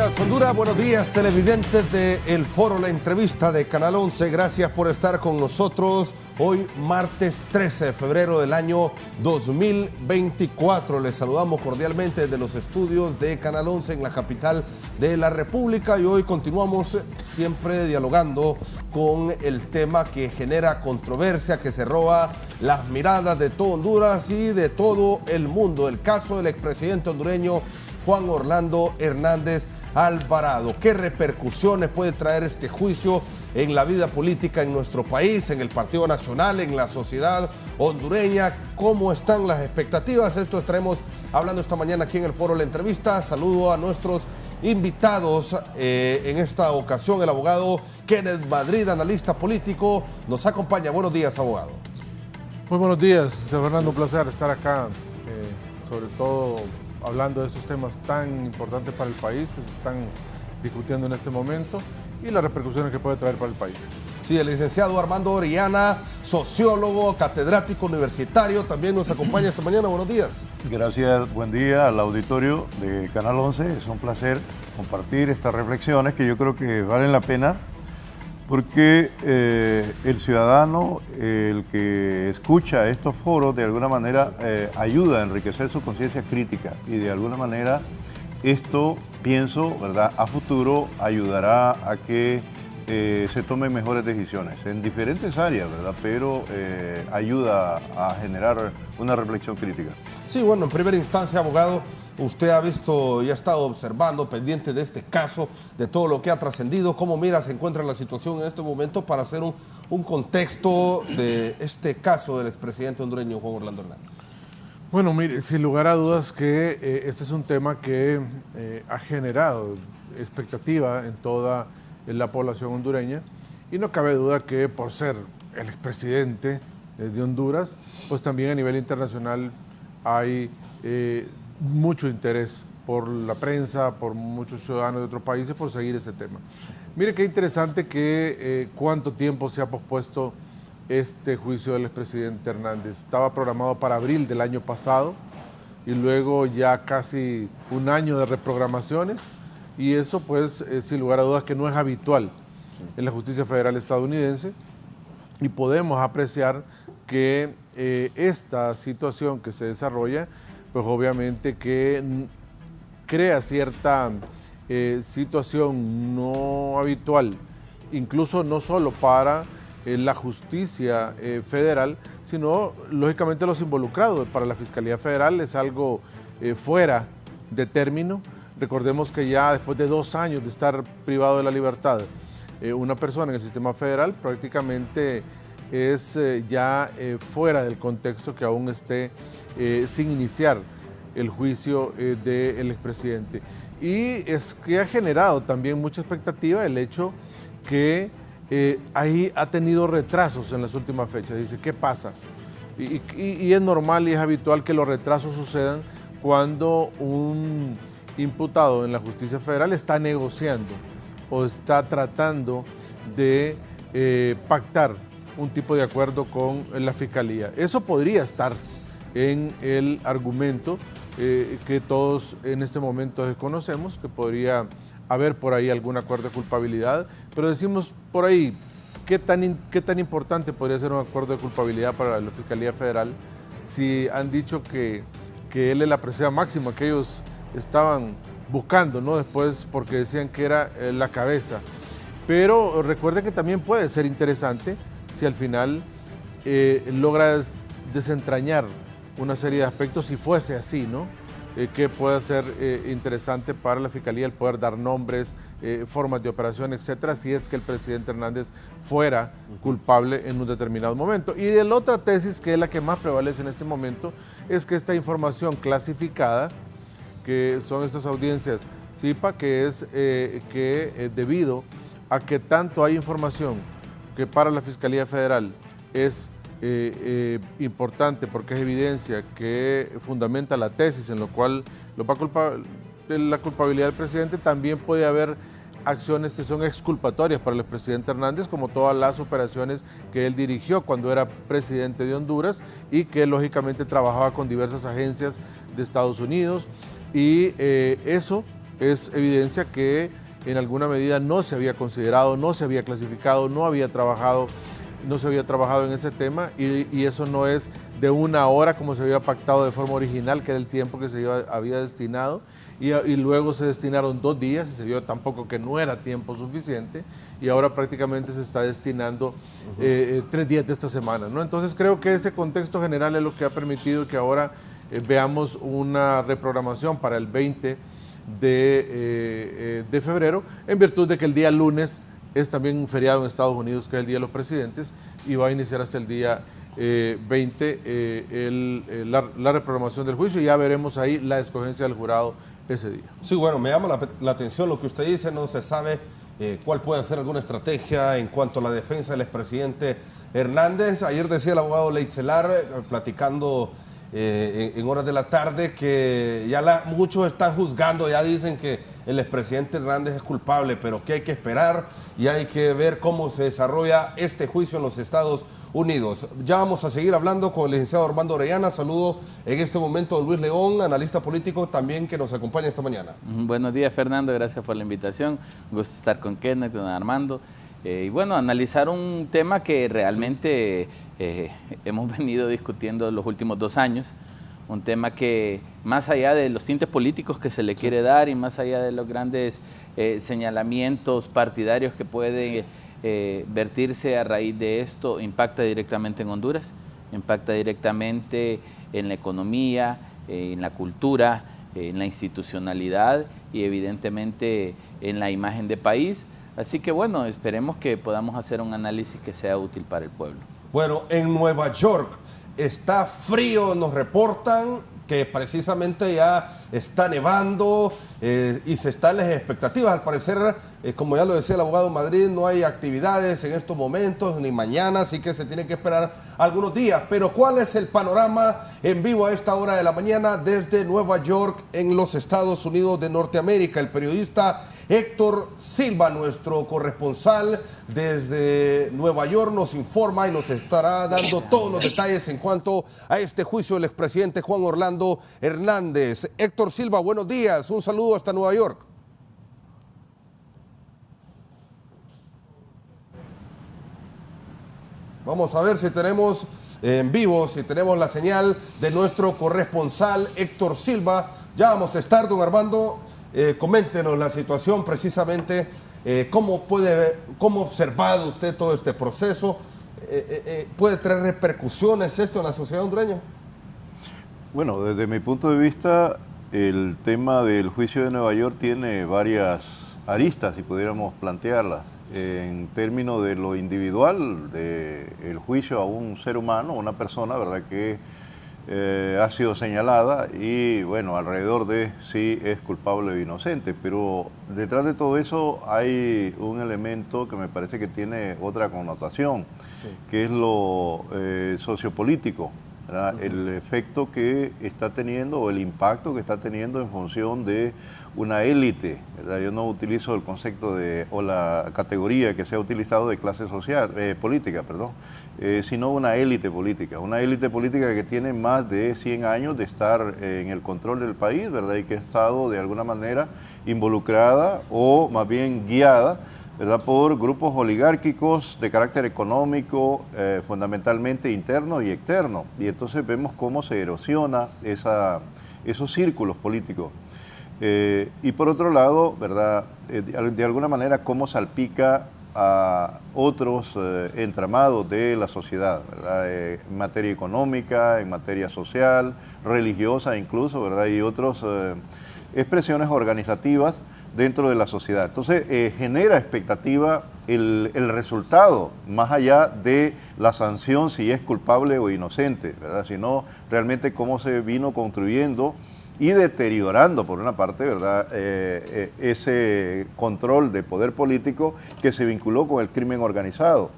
días, Honduras. Buenos días, televidentes de El Foro, la entrevista de Canal 11. Gracias por estar con nosotros hoy, martes 13 de febrero del año 2024. Les saludamos cordialmente desde los estudios de Canal 11 en la capital de la República y hoy continuamos siempre dialogando con el tema que genera controversia, que se roba las miradas de todo Honduras y de todo el mundo. El caso del expresidente hondureño Juan Orlando Hernández Alvarado. ¿Qué repercusiones puede traer este juicio en la vida política en nuestro país, en el Partido Nacional, en la sociedad hondureña? ¿Cómo están las expectativas? Esto estaremos hablando esta mañana aquí en el Foro La Entrevista. Saludo a nuestros invitados. En esta ocasión el abogado Kenneth Madrid, analista político, nos acompaña. Buenos días, abogado. Muy buenos días, José Fernando, un placer estar acá, sobre todo hablando de estos temas tan importantes para el país que se están discutiendo en este momento y las repercusiones que puede traer para el país. Sí, el licenciado Armando Orellana, sociólogo, catedrático universitario, también nos acompaña esta mañana. Buenos días. Gracias, buen día al auditorio de Canal 11. Es un placer compartir estas reflexiones que yo creo que valen la pena porque el ciudadano, el que escucha estos foros, de alguna manera ayuda a enriquecer su conciencia crítica y de alguna manera esto, pienso, ¿verdad?, a futuro ayudará a que se tomen mejores decisiones en diferentes áreas, ¿verdad?, pero ayuda a generar una reflexión crítica. Sí, bueno, en primera instancia, abogado, usted ha visto y ha estado observando, pendiente de este caso, de todo lo que ha trascendido. ¿Cómo mira, se encuentra la situación en este momento para hacer un contexto de este caso del expresidente hondureño Juan Orlando Hernández? Bueno, mire, sin lugar a dudas que este es un tema que ha generado expectativa en toda la población hondureña y no cabe duda que por ser el expresidente de Honduras, pues también a nivel internacional hay mucho interés por la prensa, por muchos ciudadanos de otros países por seguir este tema. Mire qué interesante que cuánto tiempo se ha pospuesto este juicio del expresidente Hernández. Estaba programado para abril del año pasado y luego ya casi un año de reprogramaciones y eso pues sin lugar a dudas que no es habitual en la justicia federal estadounidense y podemos apreciar que esta situación que se desarrolla pues obviamente que crea cierta situación no habitual, incluso no solo para la justicia federal, sino lógicamente los involucrados. Para la Fiscalía Federal es algo fuera de término. Recordemos que ya después de 2 años de estar privado de la libertad, una persona en el sistema federal prácticamente es ya fuera del contexto que aún esté sin iniciar el juicio del expresidente. Y es que ha generado también mucha expectativa el hecho que ahí ha tenido retrasos en las últimas fechas. Dice, ¿qué pasa? Y es normal y es habitual que los retrasos sucedan cuando un imputado en la justicia federal está negociando o está tratando de pactar un tipo de acuerdo con la Fiscalía. Eso podría estar en el argumento que todos en este momento desconocemos, que podría haber por ahí algún acuerdo de culpabilidad, pero decimos por ahí, ¿qué tan importante podría ser un acuerdo de culpabilidad para la Fiscalía Federal si han dicho que él es la presea máxima que ellos estaban buscando, ¿no? Después porque decían que era la cabeza. Pero recuerde que también puede ser interesante si al final logra desentrañar una serie de aspectos, si fuese así, ¿no? Que puede ser interesante para la Fiscalía el poder dar nombres, formas de operación, etcétera, si es que el presidente Hernández fuera culpable en un determinado momento. Y la otra tesis, que es la que más prevalece en este momento, es que esta información clasificada, que son estas audiencias CIPA, que es debido a que tanto hay información que para la Fiscalía Federal es importante porque es evidencia que fundamenta la tesis en lo cual la culpabilidad del presidente, también puede haber acciones que son exculpatorias para el expresidente Hernández, como todas las operaciones que él dirigió cuando era presidente de Honduras y que lógicamente trabajaba con diversas agencias de Estados Unidos y eso es evidencia que en alguna medida no se había considerado, no se había clasificado, no se había trabajado en ese tema y eso no es de una hora como se había pactado de forma original, que era el tiempo que se había destinado, y luego se destinaron 2 días y se vio tampoco que no era tiempo suficiente y ahora prácticamente se está destinando 3 días de esta semana, ¿no? Entonces creo que ese contexto general es lo que ha permitido que ahora veamos una reprogramación para el 20 de febrero, en virtud de que el día lunes es también un feriado en Estados Unidos, que es el Día de los Presidentes, y va a iniciar hasta el día 20 la reprogramación del juicio, y ya veremos ahí la escogencia del jurado ese día. Sí, bueno, me llama la atención lo que usted dice, no se sabe cuál puede ser alguna estrategia en cuanto a la defensa del expresidente Hernández. Ayer decía el abogado Leitzelar, platicando en horas de la tarde, que ya muchos están juzgando, ya dicen que el expresidente Hernández es culpable, pero que hay que esperar y hay que ver cómo se desarrolla este juicio en los Estados Unidos. Ya vamos a seguir hablando con el licenciado Armando Orellana. Saludo en este momento a Luis León, analista político también, que nos acompaña esta mañana. Buenos días, Fernando, gracias por la invitación. Un gusto estar con Kenneth, con Armando. Y bueno, analizar un tema que realmente hemos venido discutiendo los últimos 2 años, un tema que más allá de los tintes políticos que se le quiere dar y más allá de los grandes señalamientos partidarios que pueden vertirse a raíz de esto, impacta directamente en Honduras, impacta directamente en la economía, en la cultura, en la institucionalidad y evidentemente en la imagen de país. Así que bueno, esperemos que podamos hacer un análisis que sea útil para el pueblo. Bueno, en Nueva York está frío, nos reportan que precisamente ya está nevando y se están las expectativas. Al parecer, como ya lo decía el abogado Madrid, no hay actividades en estos momentos, ni mañana, así que se tiene que esperar algunos días. Pero ¿cuál es el panorama en vivo a esta hora de la mañana desde Nueva York, en los Estados Unidos de Norteamérica? El periodista Héctor Silva, nuestro corresponsal desde Nueva York, nos informa y nos estará dando todos los detalles en cuanto a este juicio del expresidente Juan Orlando Hernández. Héctor Silva, buenos días, un saludo hasta Nueva York. Vamos a ver si tenemos en vivo, si tenemos la señal de nuestro corresponsal Héctor Silva. Ya vamos a estar, don Armando. Coméntenos la situación precisamente, cómo ha observado usted todo este proceso. ¿Puede traer repercusiones esto en la sociedad hondureña? Bueno, desde mi punto de vista, el tema del juicio de Nueva York tiene varias aristas, si pudiéramos plantearlas. En términos de lo individual, del juicio a un ser humano, una persona, ¿verdad?, que ha sido señalada y, bueno, alrededor de si es culpable o inocente, pero detrás de todo eso hay un elemento que me parece que tiene otra connotación, sí, que es lo sociopolítico, ¿verdad? El efecto que está teniendo o el impacto que está teniendo en función de una élite, ¿verdad? Yo no utilizo el concepto o la categoría que se ha utilizado de clase social, política, perdón, sino una élite política que tiene más de 100 años de estar en el control del país, ¿verdad? Y que ha estado de alguna manera involucrada o más bien guiada, ¿verdad?, por grupos oligárquicos de carácter económico, fundamentalmente interno y externo. Y entonces vemos cómo se erosiona esos círculos políticos. Y por otro lado, ¿verdad?, de alguna manera cómo salpica a otros entramados de la sociedad, ¿verdad?, en materia económica, en materia social, religiosa incluso, ¿verdad?, y otras expresiones organizativas dentro de la sociedad. Entonces genera expectativa el resultado, más allá de la sanción si es culpable o inocente, ¿verdad?, sino realmente cómo se vino construyendo y deteriorando, por una parte, ¿verdad?, ese control de poder político que se vinculó con el crimen organizado.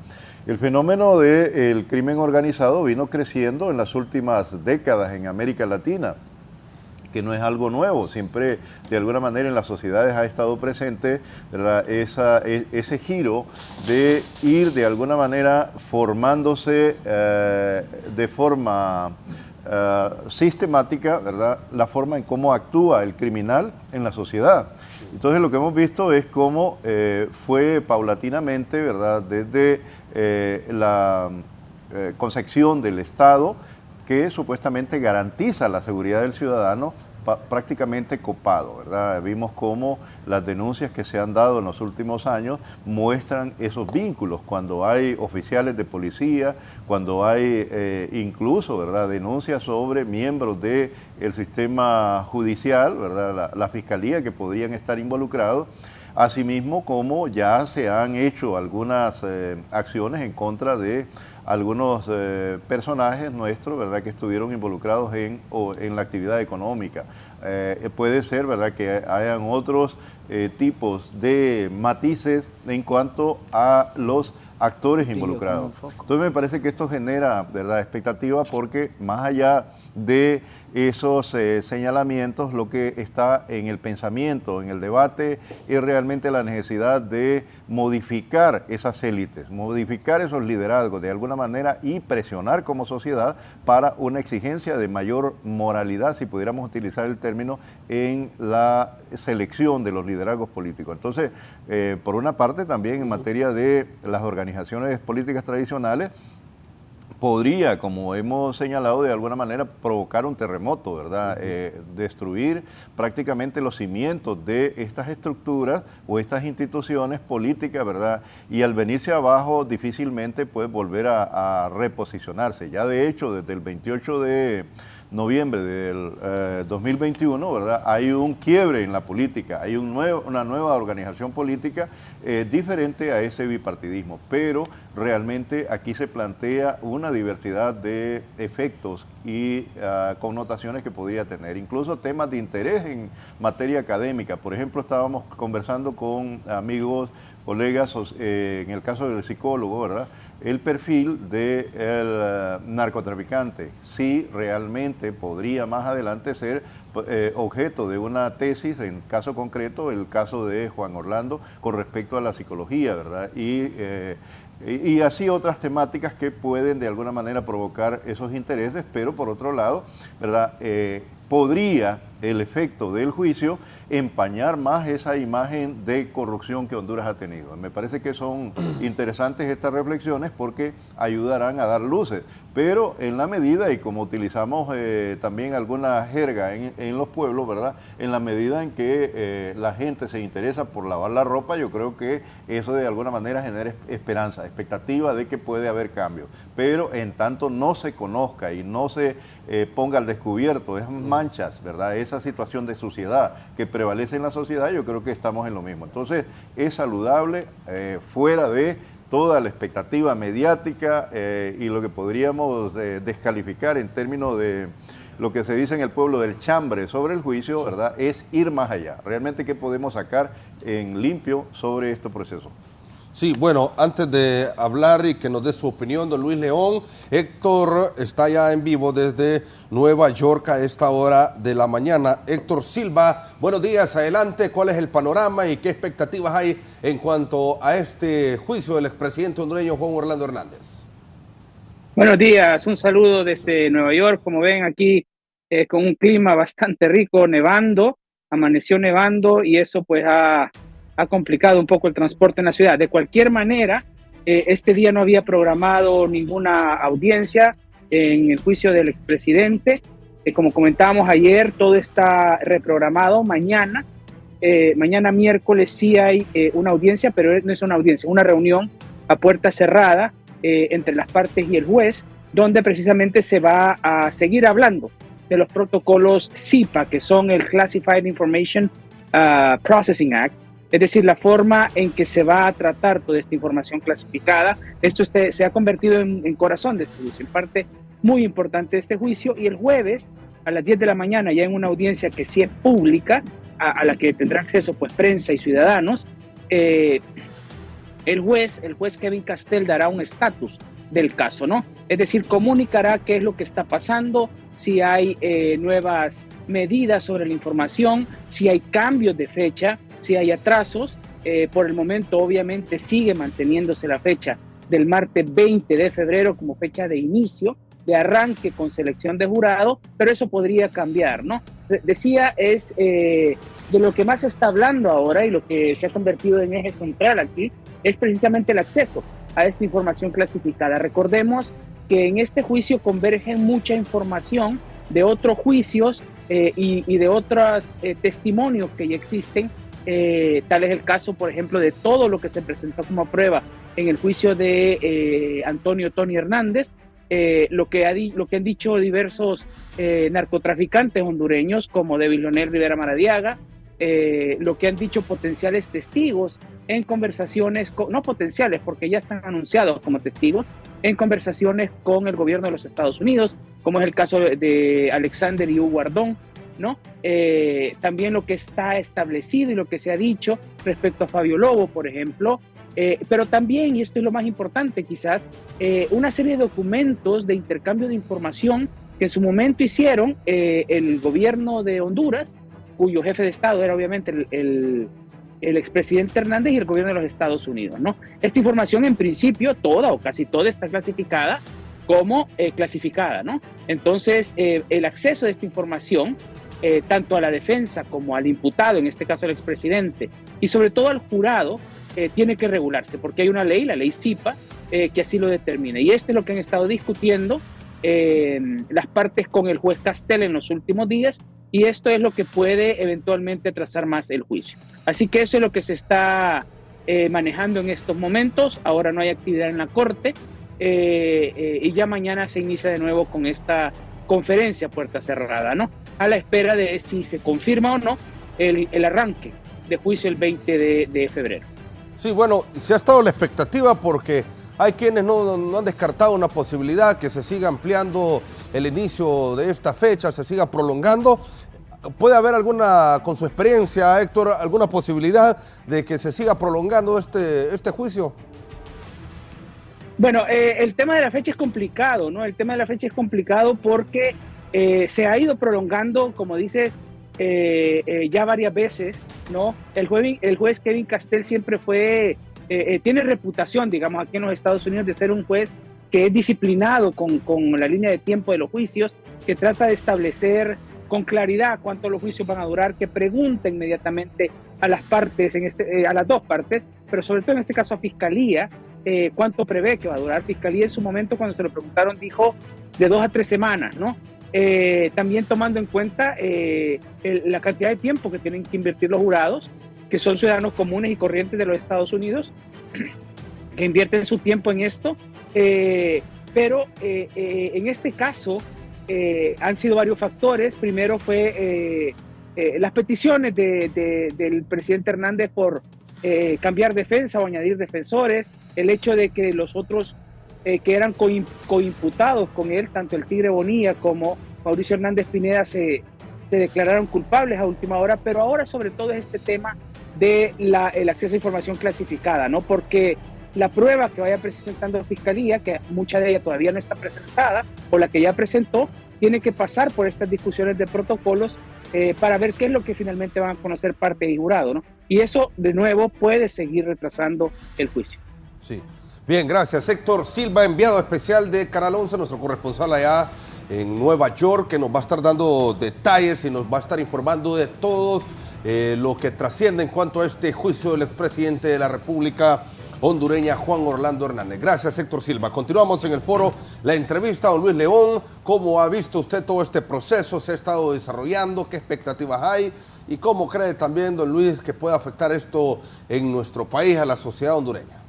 El fenómeno del crimen organizado vino creciendo en las últimas décadas en América Latina, que no es algo nuevo, siempre de alguna manera en las sociedades ha estado presente, ¿verdad?, ese giro de ir de alguna manera formándose de forma sistemática, ¿verdad?, la forma en cómo actúa el criminal en la sociedad. Entonces lo que hemos visto es cómo fue paulatinamente, ¿verdad?, desde la concepción del Estado, que supuestamente garantiza la seguridad del ciudadano, prácticamente copado, ¿verdad? Vimos cómo las denuncias que se han dado en los últimos años muestran esos vínculos, cuando hay oficiales de policía, cuando hay incluso, ¿verdad?, denuncias sobre miembros del sistema judicial, ¿verdad?, la fiscalía, que podrían estar involucrados. Asimismo, como ya se han hecho algunas acciones en contra de algunos personajes nuestros, ¿verdad?, que estuvieron involucrados en la actividad económica. Puede ser, ¿verdad?, que hayan otros tipos de matices en cuanto a los actores involucrados. Entonces me parece que esto genera, ¿verdad?, expectativa, porque más allá de esos señalamientos, lo que está en el pensamiento, en el debate, es realmente la necesidad de modificar esas élites, modificar esos liderazgos de alguna manera y presionar como sociedad para una exigencia de mayor moralidad, si pudiéramos utilizar el término, en la selección de los liderazgos políticos. Entonces, por una parte, también en materia de las organizaciones políticas tradicionales, podría, como hemos señalado, de alguna manera provocar un terremoto, ¿verdad? Destruir prácticamente los cimientos de estas estructuras o estas instituciones políticas, ¿verdad? Y al venirse abajo difícilmente puede volver a reposicionarse. Ya de hecho, desde el 28 de noviembre del 2021, ¿verdad?, hay un quiebre en la política, hay una nueva organización política diferente a ese bipartidismo, pero realmente aquí se plantea una diversidad de efectos y connotaciones que podría tener, incluso temas de interés en materia académica. Por ejemplo, estábamos conversando con amigos, colegas, en el caso del psicólogo, ¿verdad?, el perfil del narcotraficante, si realmente podría más adelante ser objeto de una tesis, en caso concreto, el caso de Juan Orlando, con respecto a la psicología, ¿verdad? Y así otras temáticas que pueden de alguna manera provocar esos intereses, pero por otro lado, ¿verdad?, podría el efecto del juicio empañar más esa imagen de corrupción que Honduras ha tenido. Me parece que son interesantes estas reflexiones porque ayudarán a dar luces, pero en la medida, y como utilizamos también alguna jerga en los pueblos, ¿verdad?, en la medida en que la gente se interesa por lavar la ropa, yo creo que eso de alguna manera genera esperanza, expectativa de que puede haber cambios, pero en tanto no se conozca y no se ponga al descubierto esas manchas, ¿verdad?, esa situación de suciedad que prevalece en la sociedad, yo creo que estamos en lo mismo. Entonces, es saludable, fuera de toda la expectativa mediática y lo que podríamos descalificar en términos de lo que se dice en el pueblo del chambre sobre el juicio, ¿verdad?, es ir más allá. Realmente, ¿qué podemos sacar en limpio sobre este proceso? Sí, bueno, antes de hablar y que nos dé su opinión, don Luis León, Héctor está ya en vivo desde Nueva York a esta hora de la mañana. Héctor Silva, buenos días, adelante, ¿cuál es el panorama y qué expectativas hay en cuanto a este juicio del expresidente hondureño Juan Orlando Hernández? Buenos días, un saludo desde Nueva York. Como ven aquí, con un clima bastante rico, nevando, amaneció nevando y eso pues ha complicado un poco el transporte en la ciudad. De cualquier manera, este día no había programado ninguna audiencia en el juicio del expresidente. Como comentábamos ayer, todo está reprogramado. Mañana miércoles sí hay una audiencia, pero no es una audiencia, una reunión a puerta cerrada entre las partes y el juez, donde precisamente se va a seguir hablando de los protocolos CIPA, que son el Classified Information Processing Act, es decir, la forma en que se va a tratar toda esta información clasificada. Esto se ha convertido en corazón de este juicio, en parte muy importante de este juicio, y el jueves a las 10 de la mañana, ya en una audiencia que sí es pública, a la que tendrá acceso pues prensa y ciudadanos, el juez Kevin Castell dará un estatus del caso, ¿no? Es decir, comunicará qué es lo que está pasando, si hay nuevas medidas sobre la información, si hay cambios de fecha, si hay atrasos. Por el momento, obviamente, sigue manteniéndose la fecha del martes 20 de febrero como fecha de inicio de arranque con selección de jurado, pero eso podría cambiar, ¿no? Decía, es de lo que más se está hablando ahora y lo que se ha convertido en eje central aquí, es precisamente el acceso a esta información clasificada. Recordemos que en este juicio convergen mucha información de otros juicios y de otros testimonios que ya existen. Tal es el caso, por ejemplo, de todo lo que se presentó como prueba en el juicio de Antonio Tony Hernández, lo que han dicho diversos narcotraficantes hondureños como David Leonel Rivera Maradiaga, lo que han dicho potenciales testigos en conversaciones, no potenciales porque ya están anunciados como testigos, en conversaciones con el gobierno de los Estados Unidos, como es el caso de Alexander y Hugo Ardón, ¿no? También lo que está establecido y lo que se ha dicho respecto a Fabio Lobo, por ejemplo, pero también, y esto es lo más importante quizás, una serie de documentos de intercambio de información que en su momento hicieron el gobierno de Honduras, cuyo jefe de Estado era obviamente el expresidente Hernández, y el gobierno de los Estados Unidos, ¿no? Esta información en principio, toda o casi toda está clasificada como clasificada, ¿no? Entonces, el acceso de esta información, tanto a la defensa como al imputado, en este caso el expresidente, y sobre todo al jurado, tiene que regularse, porque hay una ley, la ley CIPA, que así lo determina. Y esto es lo que han estado discutiendo las partes con el juez Castel en los últimos días, y esto es lo que puede eventualmente atrasar más el juicio. Así que eso es lo que se está manejando en estos momentos. Ahora no hay actividad en la corte, y ya mañana se inicia de nuevo con esta conferencia puerta cerrada, ¿no? A la espera de si se confirma o no el arranque de juicio el 20 de febrero. Sí, bueno, se ha estado la expectativa porque hay quienes no han descartado una posibilidad que se siga ampliando el inicio de esta fecha, se siga prolongando. ¿Puede haber alguna, con su experiencia, Héctor, alguna posibilidad de que se siga prolongando este juicio? Bueno, el tema de la fecha es complicado, ¿no? El tema de la fecha es complicado porque se ha ido prolongando, como dices, ya varias veces, ¿no? El juez Kevin Castel siempre tiene reputación, digamos, aquí en los Estados Unidos de ser un juez que es disciplinado con la línea de tiempo de los juicios, que trata de establecer con claridad cuánto los juicios van a durar, que pregunta inmediatamente a las partes, a las dos partes, pero sobre todo en este caso a Fiscalía, cuánto prevé que va a durar. Fiscalía en su momento, cuando se lo preguntaron, dijo de 2 a 3 semanas, ¿no? También tomando en cuenta la cantidad de tiempo que tienen que invertir los jurados, que son ciudadanos comunes y corrientes de los Estados Unidos, que invierten su tiempo en esto, pero en este caso han sido varios factores. Primero fue las peticiones del presidente Hernández por cambiar defensa o añadir defensores, el hecho de que los otros que eran coimputados con él, tanto el Tigre Bonilla como Mauricio Hernández Pineda, se declararon culpables a última hora, pero ahora sobre todo es este tema del acceso a información clasificada, ¿no? Porque la prueba que vaya presentando Fiscalía, que mucha de ella todavía no está presentada, o la que ya presentó, tiene que pasar por estas discusiones de protocolos para ver qué es lo que finalmente van a conocer parte y jurado, ¿no? Y eso, de nuevo, puede seguir retrasando el juicio. Sí. Bien, gracias. Héctor Silva, enviado especial de Canal 11, nuestro corresponsal allá en Nueva York, que nos va a estar dando detalles y nos va a estar informando de todos lo que trasciende en cuanto a este juicio del expresidente de la República hondureña, Juan Orlando Hernández. Gracias, Héctor Silva. Continuamos en el foro, la entrevista a don Luis León. ¿Cómo ha visto usted todo este proceso? ¿Se ha estado desarrollando? ¿Qué expectativas hay? ¿Y cómo cree también, don Luis, que puede afectar esto en nuestro país, a la sociedad hondureña?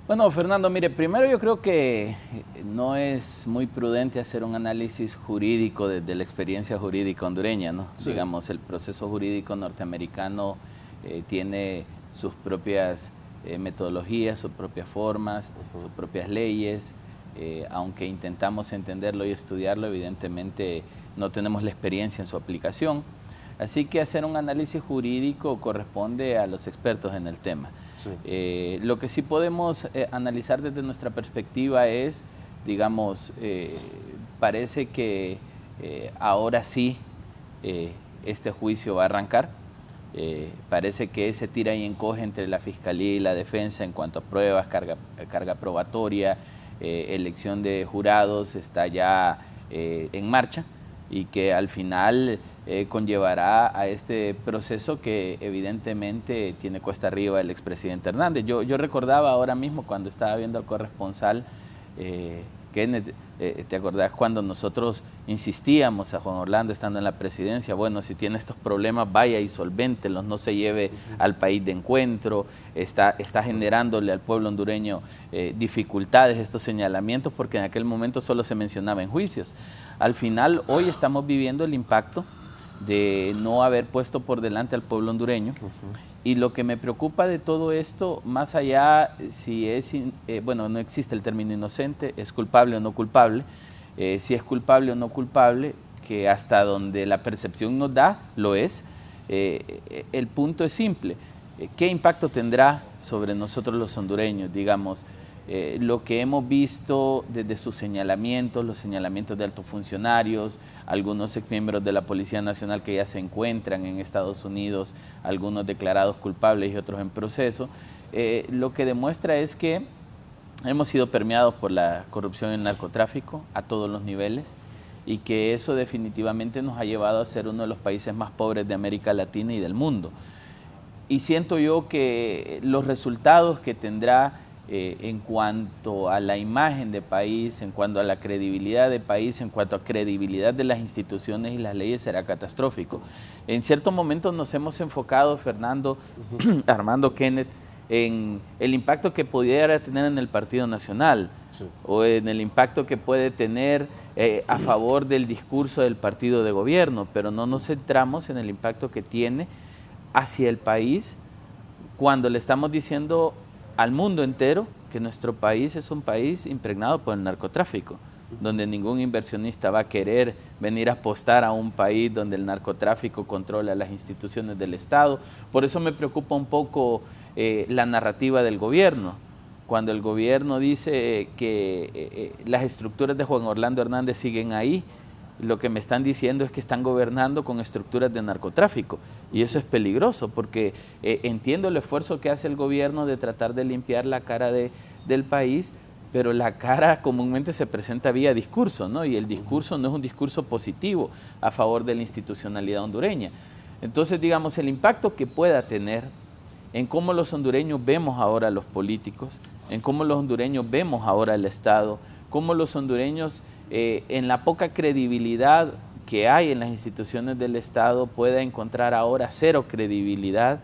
Bueno, Fernando, mire, primero yo creo que no es muy prudente hacer un análisis jurídico desde la experiencia jurídica hondureña, ¿no? Sí. Digamos, el proceso jurídico norteamericano tiene sus propias metodologías, sus propias formas, sus propias leyes. Aunque intentamos entenderlo y estudiarlo, evidentemente no tenemos la experiencia en su aplicación. Así que hacer un análisis jurídico corresponde a los expertos en el tema. Sí. Lo que sí podemos analizar desde nuestra perspectiva es, digamos, parece que ahora sí este juicio va a arrancar. Parece que se tira y encoge entre la Fiscalía y la Defensa en cuanto a pruebas, carga probatoria, elección de jurados está ya en marcha y que al final conllevará a este proceso que evidentemente tiene cuesta arriba el expresidente Hernández. Yo recordaba ahora mismo cuando estaba viendo al corresponsal, Kenneth, ¿te acordás cuando nosotros insistíamos a Juan Orlando estando en la presidencia? Bueno, si tiene estos problemas, vaya y solvéntelos, no se lleve al país de encuentro, está generándole al pueblo hondureño dificultades, estos señalamientos, porque en aquel momento solo se mencionaba en juicios. Al final, hoy estamos viviendo el impacto de no haber puesto por delante al pueblo hondureño. Y lo que me preocupa de todo esto, más allá si es, bueno, no existe el término inocente, es culpable o no culpable, si es culpable o no culpable, que hasta donde la percepción nos da, lo es, el punto es simple. ¿Qué impacto tendrá sobre nosotros los hondureños? Digamos, lo que hemos visto desde sus señalamientos, los señalamientos de altos funcionarios, algunos exmiembros de la Policía Nacional que ya se encuentran en Estados Unidos, algunos declarados culpables y otros en proceso, lo que demuestra es que hemos sido permeados por la corrupción y el narcotráfico a todos los niveles y que eso definitivamente nos ha llevado a ser uno de los países más pobres de América Latina y del mundo. Y siento yo que los resultados que tendrá en cuanto a la imagen de país, en cuanto a la credibilidad de país, en cuanto a credibilidad de las instituciones y las leyes, será catastrófico. En ciertos momentos nos hemos enfocado, Fernando, Armando, Kenneth, en el impacto que pudiera tener en el Partido Nacional, sí, o en el impacto que puede tener a favor del discurso del partido de gobierno, pero no nos centramos en el impacto que tiene hacia el país cuando le estamos diciendo al mundo entero que nuestro país es un país impregnado por el narcotráfico, donde ningún inversionista va a querer venir a apostar a un país donde el narcotráfico controla las instituciones del Estado. Por eso me preocupa un poco la narrativa del gobierno. Cuando el gobierno dice que las estructuras de Juan Orlando Hernández siguen ahí, lo que me están diciendo es que están gobernando con estructuras de narcotráfico, y eso es peligroso porque entiendo el esfuerzo que hace el gobierno de tratar de limpiar la cara del país, pero la cara comúnmente se presenta vía discurso, ¿no? Y el discurso no es un discurso positivo a favor de la institucionalidad hondureña. Entonces, digamos, el impacto que pueda tener en cómo los hondureños vemos ahora a los políticos, en cómo los hondureños vemos ahora el Estado, cómo los hondureños en la poca credibilidad que hay en las instituciones del Estado pueda encontrar ahora cero credibilidad,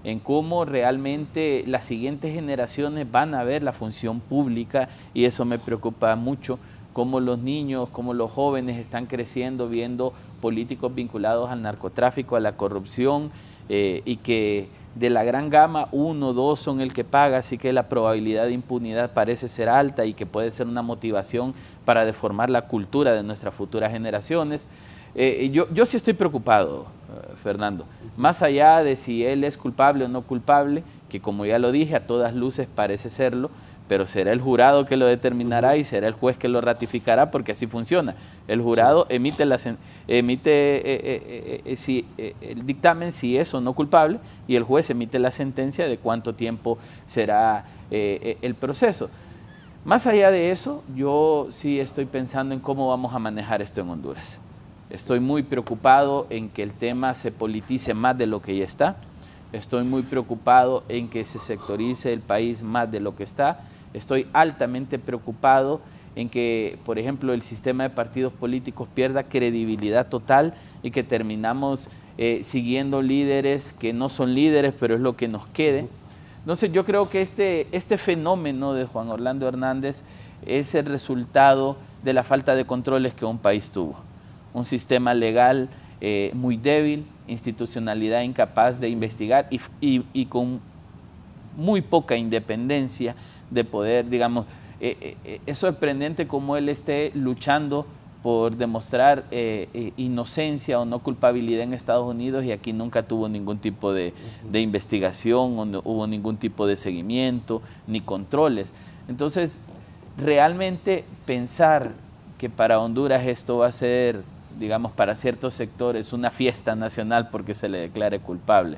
en cómo realmente las siguientes generaciones van a ver la función pública, y eso me preocupa mucho, cómo los niños, cómo los jóvenes están creciendo viendo políticos vinculados al narcotráfico, a la corrupción, y que de la gran gama, 1 o 2 son el que paga, así que la probabilidad de impunidad parece ser alta y que puede ser una motivación para deformar la cultura de nuestras futuras generaciones. Yo sí estoy preocupado, Fernando, más allá de si él es culpable o no culpable, que como ya lo dije, a todas luces parece serlo, pero será el jurado que lo determinará y será el juez que lo ratificará, porque así funciona. El jurado emite el dictamen si es o no culpable, y el juez emite la sentencia de cuánto tiempo será el proceso. Más allá de eso, yo sí estoy pensando en cómo vamos a manejar esto en Honduras. Estoy muy preocupado en que el tema se politice más de lo que ya está. Estoy muy preocupado en que se sectorice el país más de lo que está. Estoy altamente preocupado en que, por ejemplo, el sistema de partidos políticos pierda credibilidad total y que terminamos siguiendo líderes que no son líderes, pero es lo que nos quede. Entonces yo creo que este fenómeno de Juan Orlando Hernández es el resultado de la falta de controles que un país tuvo. Un sistema legal muy débil, institucionalidad incapaz de investigar y con muy poca independencia de poder, digamos, es sorprendente cómo él esté luchando por demostrar inocencia o no culpabilidad en Estados Unidos, y aquí nunca tuvo ningún tipo de investigación, o no hubo ningún tipo de seguimiento, ni controles. Entonces, realmente pensar que para Honduras esto va a ser, digamos, para ciertos sectores una fiesta nacional porque se le declare culpable,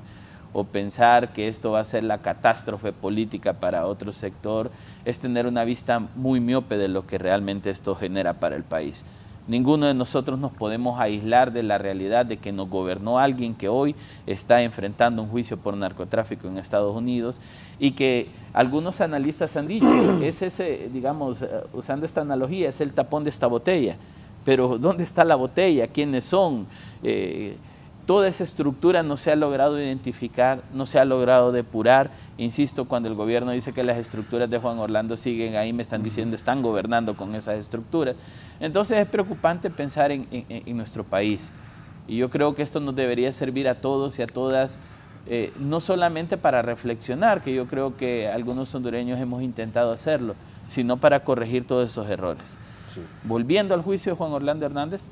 o pensar que esto va a ser la catástrofe política para otro sector, es tener una vista muy miope de lo que realmente esto genera para el país. Ninguno de nosotros nos podemos aislar de la realidad de que nos gobernó alguien que hoy está enfrentando un juicio por narcotráfico en Estados Unidos y que algunos analistas han dicho, es ese, digamos, usando esta analogía, es el tapón de esta botella. Pero ¿dónde está la botella? ¿Quiénes son? Toda esa estructura no se ha logrado identificar, no se ha logrado depurar. Insisto, cuando el gobierno dice que las estructuras de Juan Orlando siguen ahí, me están diciendo están gobernando con esas estructuras. Entonces es preocupante pensar en nuestro país. Y yo creo que esto nos debería servir a todos y a todas, no solamente para reflexionar, que yo creo que algunos hondureños hemos intentado hacerlo, sino para corregir todos esos errores. Sí. Volviendo al juicio de Juan Orlando Hernández,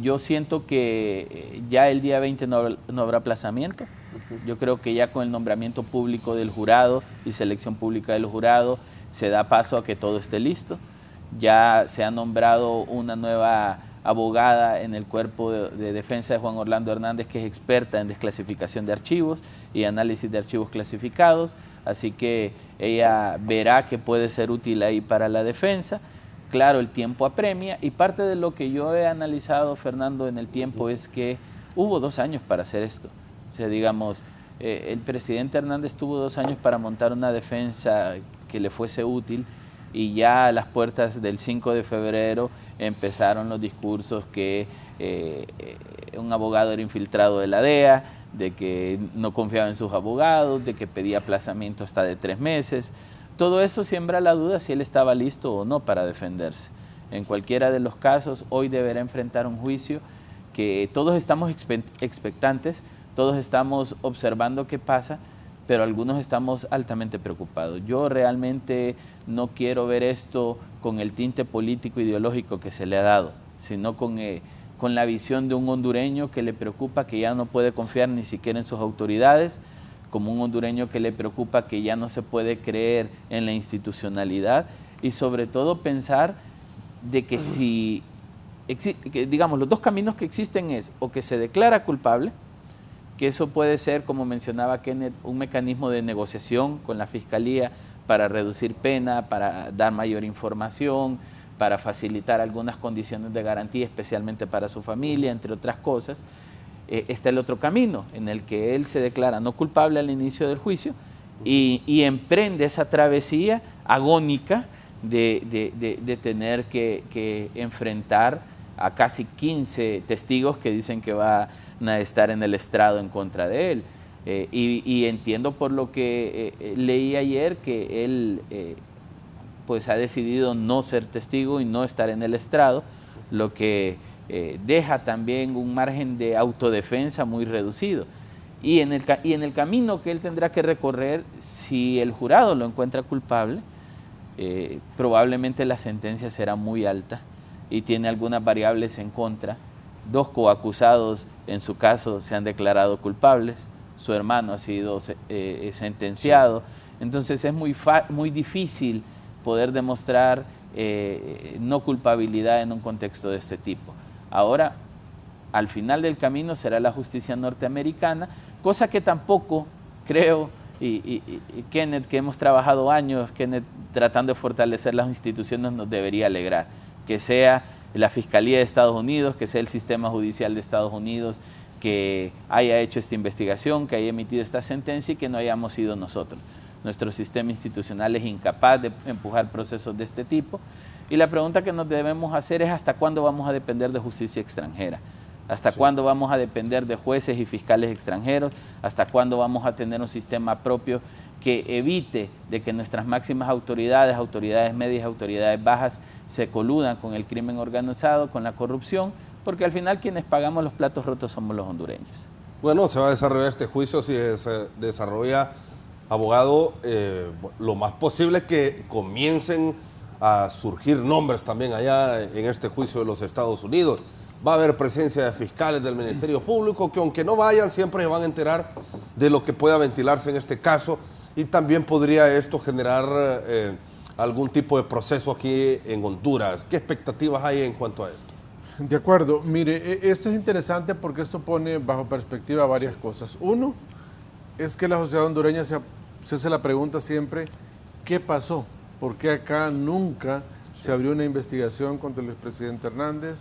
yo siento que ya el día 20 no habrá aplazamiento. Yo creo que ya con el nombramiento público del jurado y selección pública del jurado se da paso a que todo esté listo. Ya se ha nombrado una nueva abogada en el cuerpo de defensa de Juan Orlando Hernández, que es experta en desclasificación de archivos y análisis de archivos clasificados, así que ella verá que puede ser útil ahí para la defensa. Claro, el tiempo apremia, y parte de lo que yo he analizado, Fernando, en el tiempo es que hubo 2 años para hacer esto. O sea, digamos, el presidente Hernández tuvo 2 años para montar una defensa que le fuese útil, y ya a las puertas del 5 de febrero empezaron los discursos que un abogado era infiltrado de la DEA, de que no confiaba en sus abogados, de que pedía aplazamiento hasta de 3 meses. Todo eso siembra la duda si él estaba listo o no para defenderse. En cualquiera de los casos, hoy deberá enfrentar un juicio que todos estamos expectantes, todos estamos observando qué pasa, pero algunos estamos altamente preocupados. Yo realmente no quiero ver esto con el tinte político ideológico que se le ha dado, sino con la visión de un hondureño que le preocupa que ya no puede confiar ni siquiera en sus autoridades, como un hondureño que le preocupa que ya no se puede creer en la institucionalidad, y sobre todo pensar de que si, digamos, los 2 caminos que existen es o que se declara culpable, que eso puede ser, como mencionaba Kenneth, un mecanismo de negociación con la Fiscalía para reducir pena, para dar mayor información, para facilitar algunas condiciones de garantía, especialmente para su familia, entre otras cosas. Está el otro camino, en el que él se declara no culpable al inicio del juicio y emprende esa travesía agónica de tener que enfrentar a casi 15 testigos que dicen que van a estar en el estrado en contra de él. Y entiendo por lo que leí ayer que él pues ha decidido no ser testigo y no estar en el estrado, lo que deja también un margen de autodefensa muy reducido. Y en el camino que él tendrá que recorrer, si el jurado lo encuentra culpable, probablemente la sentencia será muy alta y tiene algunas variables en contra. 2 coacusados en su caso se han declarado culpables, su hermano ha sido sentenciado, entonces es muy difícil poder demostrar no culpabilidad en un contexto de este tipo. Ahora, al final del camino será la justicia norteamericana, cosa que tampoco creo, y Kenneth, que hemos trabajado años, Kenneth, tratando de fortalecer las instituciones, nos debería alegrar, que sea la Fiscalía de Estados Unidos, que sea el sistema judicial de Estados Unidos, que haya hecho esta investigación, que haya emitido esta sentencia y que no hayamos sido nosotros. Nuestro sistema institucional es incapaz de empujar procesos de este tipo. Y la pregunta que nos debemos hacer es ¿hasta cuándo vamos a depender de justicia extranjera? ¿Hasta cuándo vamos a depender de jueces y fiscales extranjeros? ¿Hasta cuándo vamos a tener un sistema propio que evite de que nuestras máximas autoridades, autoridades medias, autoridades bajas, se coludan con el crimen organizado, con la corrupción? Porque al final quienes pagamos los platos rotos somos los hondureños. Bueno, se va a desarrollar este juicio, si se desarrolla, abogado, lo más posible es que comiencen a surgir nombres también allá en este juicio de los Estados Unidos. Va a haber presencia de fiscales del Ministerio Público que aunque no vayan siempre se van a enterar de lo que pueda ventilarse en este caso, y también podría esto generar algún tipo de proceso aquí en Honduras. ¿Qué expectativas hay en cuanto a esto? De acuerdo. Mire, esto es interesante porque esto pone bajo perspectiva varias cosas. Uno, es que la sociedad hondureña se hace la pregunta siempre, ¿qué pasó? ¿Por qué acá nunca se abrió una investigación contra el expresidente Hernández?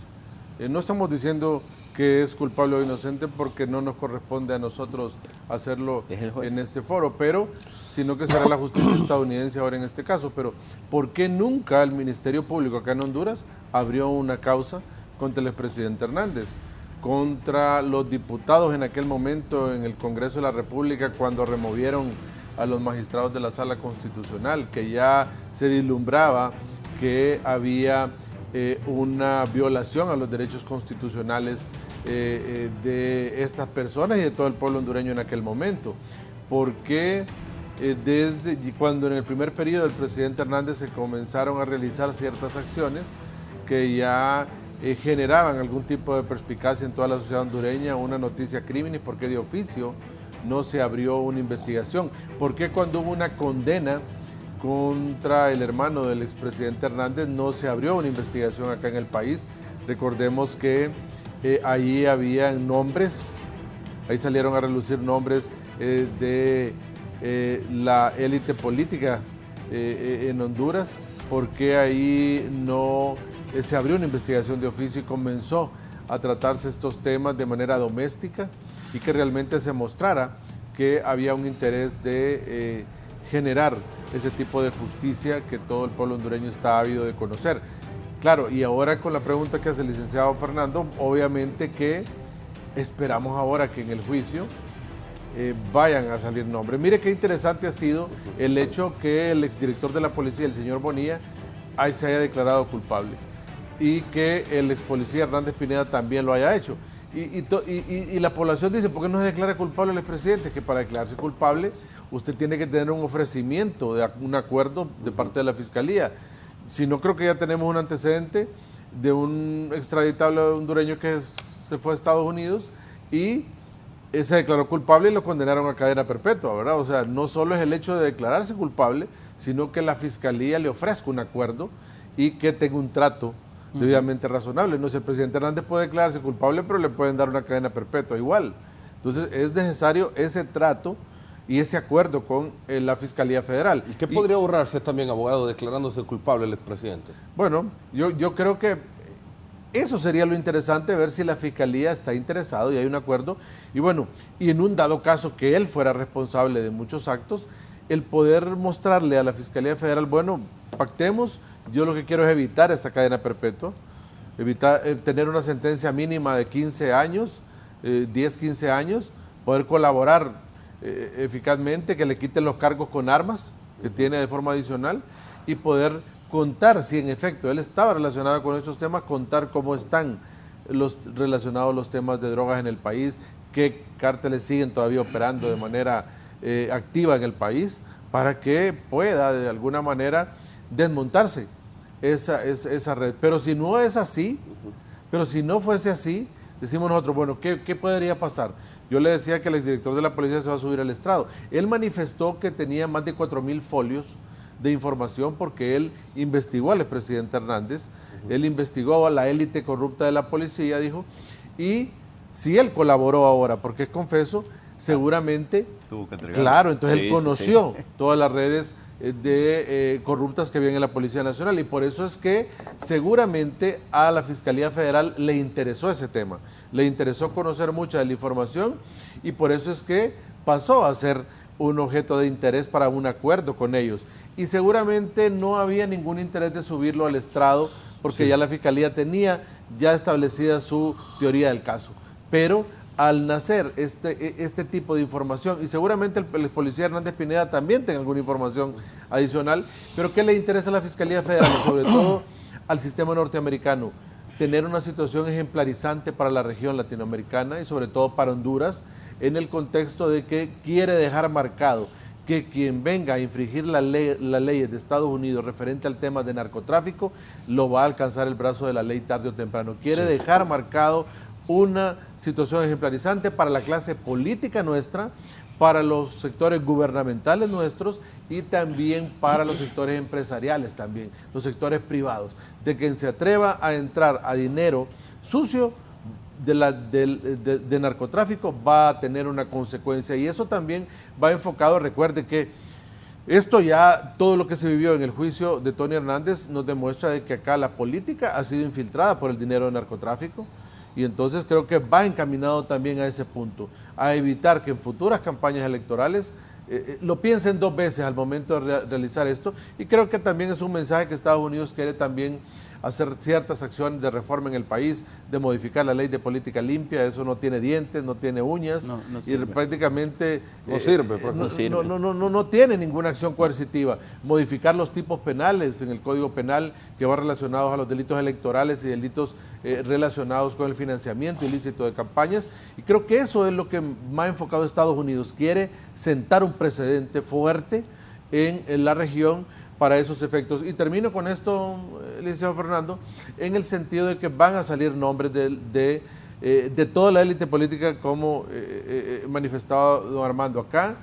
No estamos diciendo que es culpable o inocente porque no nos corresponde a nosotros hacerlo en este foro, pero sino que será la justicia estadounidense ahora en este caso. Pero ¿por qué nunca el Ministerio Público acá en Honduras abrió una causa contra el expresidente Hernández? Contra los diputados en aquel momento en el Congreso de la República cuando removieron a los magistrados de la Sala Constitucional, que ya se vislumbraba que había una violación a los derechos constitucionales de estas personas y de todo el pueblo hondureño en aquel momento. Porque desde cuando en el primer periodo del presidente Hernández se comenzaron a realizar ciertas acciones que ya generaban algún tipo de perspicacia en toda la sociedad hondureña, una noticia crímenes, porque de oficio no se abrió una investigación. ¿Por qué cuando hubo una condena contra el hermano del expresidente Hernández no se abrió una investigación acá en el país? Recordemos que ahí había nombres, ahí salieron a relucir nombres de la élite política en Honduras. ¿Por qué ahí no se abrió una investigación de oficio y comenzó a tratarse estos temas de manera doméstica y que realmente se mostrara que había un interés de generar ese tipo de justicia que todo el pueblo hondureño está ávido de conocer? Claro, y ahora con la pregunta que hace el licenciado Fernando, obviamente que esperamos ahora que en el juicio vayan a salir nombres. Mire qué interesante ha sido el hecho que el exdirector de la policía, el señor Bonilla, ahí se haya declarado culpable y que el ex policía Hernández Pineda también lo haya hecho. Y la población dice, ¿por qué no se declara culpable el expresidente? Que para declararse culpable usted tiene que tener un ofrecimiento de un acuerdo de parte de la Fiscalía. Si no, creo que ya tenemos un antecedente de un extraditable hondureño que se fue a Estados Unidos y se declaró culpable y lo condenaron a cadena perpetua, ¿verdad? O sea, no solo es el hecho de declararse culpable, sino que la Fiscalía le ofrezca un acuerdo y que tenga un trato debidamente razonable. No sé, el presidente Hernández puede declararse culpable, pero le pueden dar una cadena perpetua igual. Entonces, es necesario ese trato y ese acuerdo con la Fiscalía Federal. ¿Y qué podría ahorrarse también, abogado, declarándose culpable el expresidente? Bueno, yo creo que eso sería lo interesante, ver si la Fiscalía está interesada y hay un acuerdo. Y bueno, y en un dado caso que él fuera responsable de muchos actos, el poder mostrarle a la Fiscalía Federal, bueno, pactemos, yo lo que quiero es evitar esta cadena perpetua, evitar tener una sentencia mínima de 15 años, 10, 15 años, poder colaborar eficazmente, que le quiten los cargos con armas que tiene de forma adicional y poder contar si en efecto él estaba relacionado con estos temas, contar cómo están relacionados los temas de drogas en el país, qué cárteles siguen todavía operando de manera activa en el país, para que pueda de alguna manera desmontarse esa red. Pero si no es así, pero si no fuese así, decimos nosotros, bueno, ¿qué podría pasar? Yo le decía que el exdirector de la policía se va a subir al estrado. Él manifestó que tenía más de 4,000 folios de información porque él investigó al expresidente Hernández, él investigó a la élite corrupta de la policía, dijo, y si él colaboró ahora, porque es confeso, seguramente, tuvo que entregar. Claro, entonces él conoció todas las redes corruptas que había en la Policía Nacional y por eso es que seguramente a la Fiscalía Federal le interesó ese tema, le interesó conocer mucha de la información y por eso es que pasó a ser un objeto de interés para un acuerdo con ellos. Y seguramente no había ningún interés de subirlo al estrado porque ya la Fiscalía tenía ya establecida su teoría del caso. Pero al nacer este tipo de información, y seguramente el policía Hernández Pineda también tenga alguna información adicional, pero ¿qué le interesa a la Fiscalía Federal? Sobre todo al sistema norteamericano, tener una situación ejemplarizante para la región latinoamericana y sobre todo para Honduras, en el contexto de que quiere dejar marcado que quien venga a infringir las leyes de Estados Unidos referente al tema de narcotráfico, lo va a alcanzar el brazo de la ley tarde o temprano. Quiere dejar marcado una situación ejemplarizante para la clase política nuestra, para los sectores gubernamentales nuestros y también para los sectores empresariales también, los sectores privados. De quien se atreva a entrar a dinero sucio de narcotráfico va a tener una consecuencia, y eso también va enfocado. Recuerde que esto ya, todo lo que se vivió en el juicio de Tony Hernández nos demuestra de que acá la política ha sido infiltrada por el dinero de narcotráfico, y entonces creo que va encaminado también a ese punto, a evitar que en futuras campañas electorales lo piensen dos veces al momento de realizar esto, y creo que también es un mensaje que Estados Unidos quiere también hacer ciertas acciones de reforma en el país, de modificar la ley de política limpia. Eso no tiene dientes, no tiene uñas, no y prácticamente no sirve, pues. no tiene ninguna acción coercitiva. Modificar los tipos penales en el Código Penal que van relacionados a los delitos electorales y delitos relacionados con el financiamiento ilícito de campañas, y creo que eso es lo que más enfocado Estados Unidos quiere, sentar un precedente fuerte en la región para esos efectos. Y termino con esto, licenciado Fernando, en el sentido de que van a salir nombres de toda la élite política, como manifestaba don Armando acá,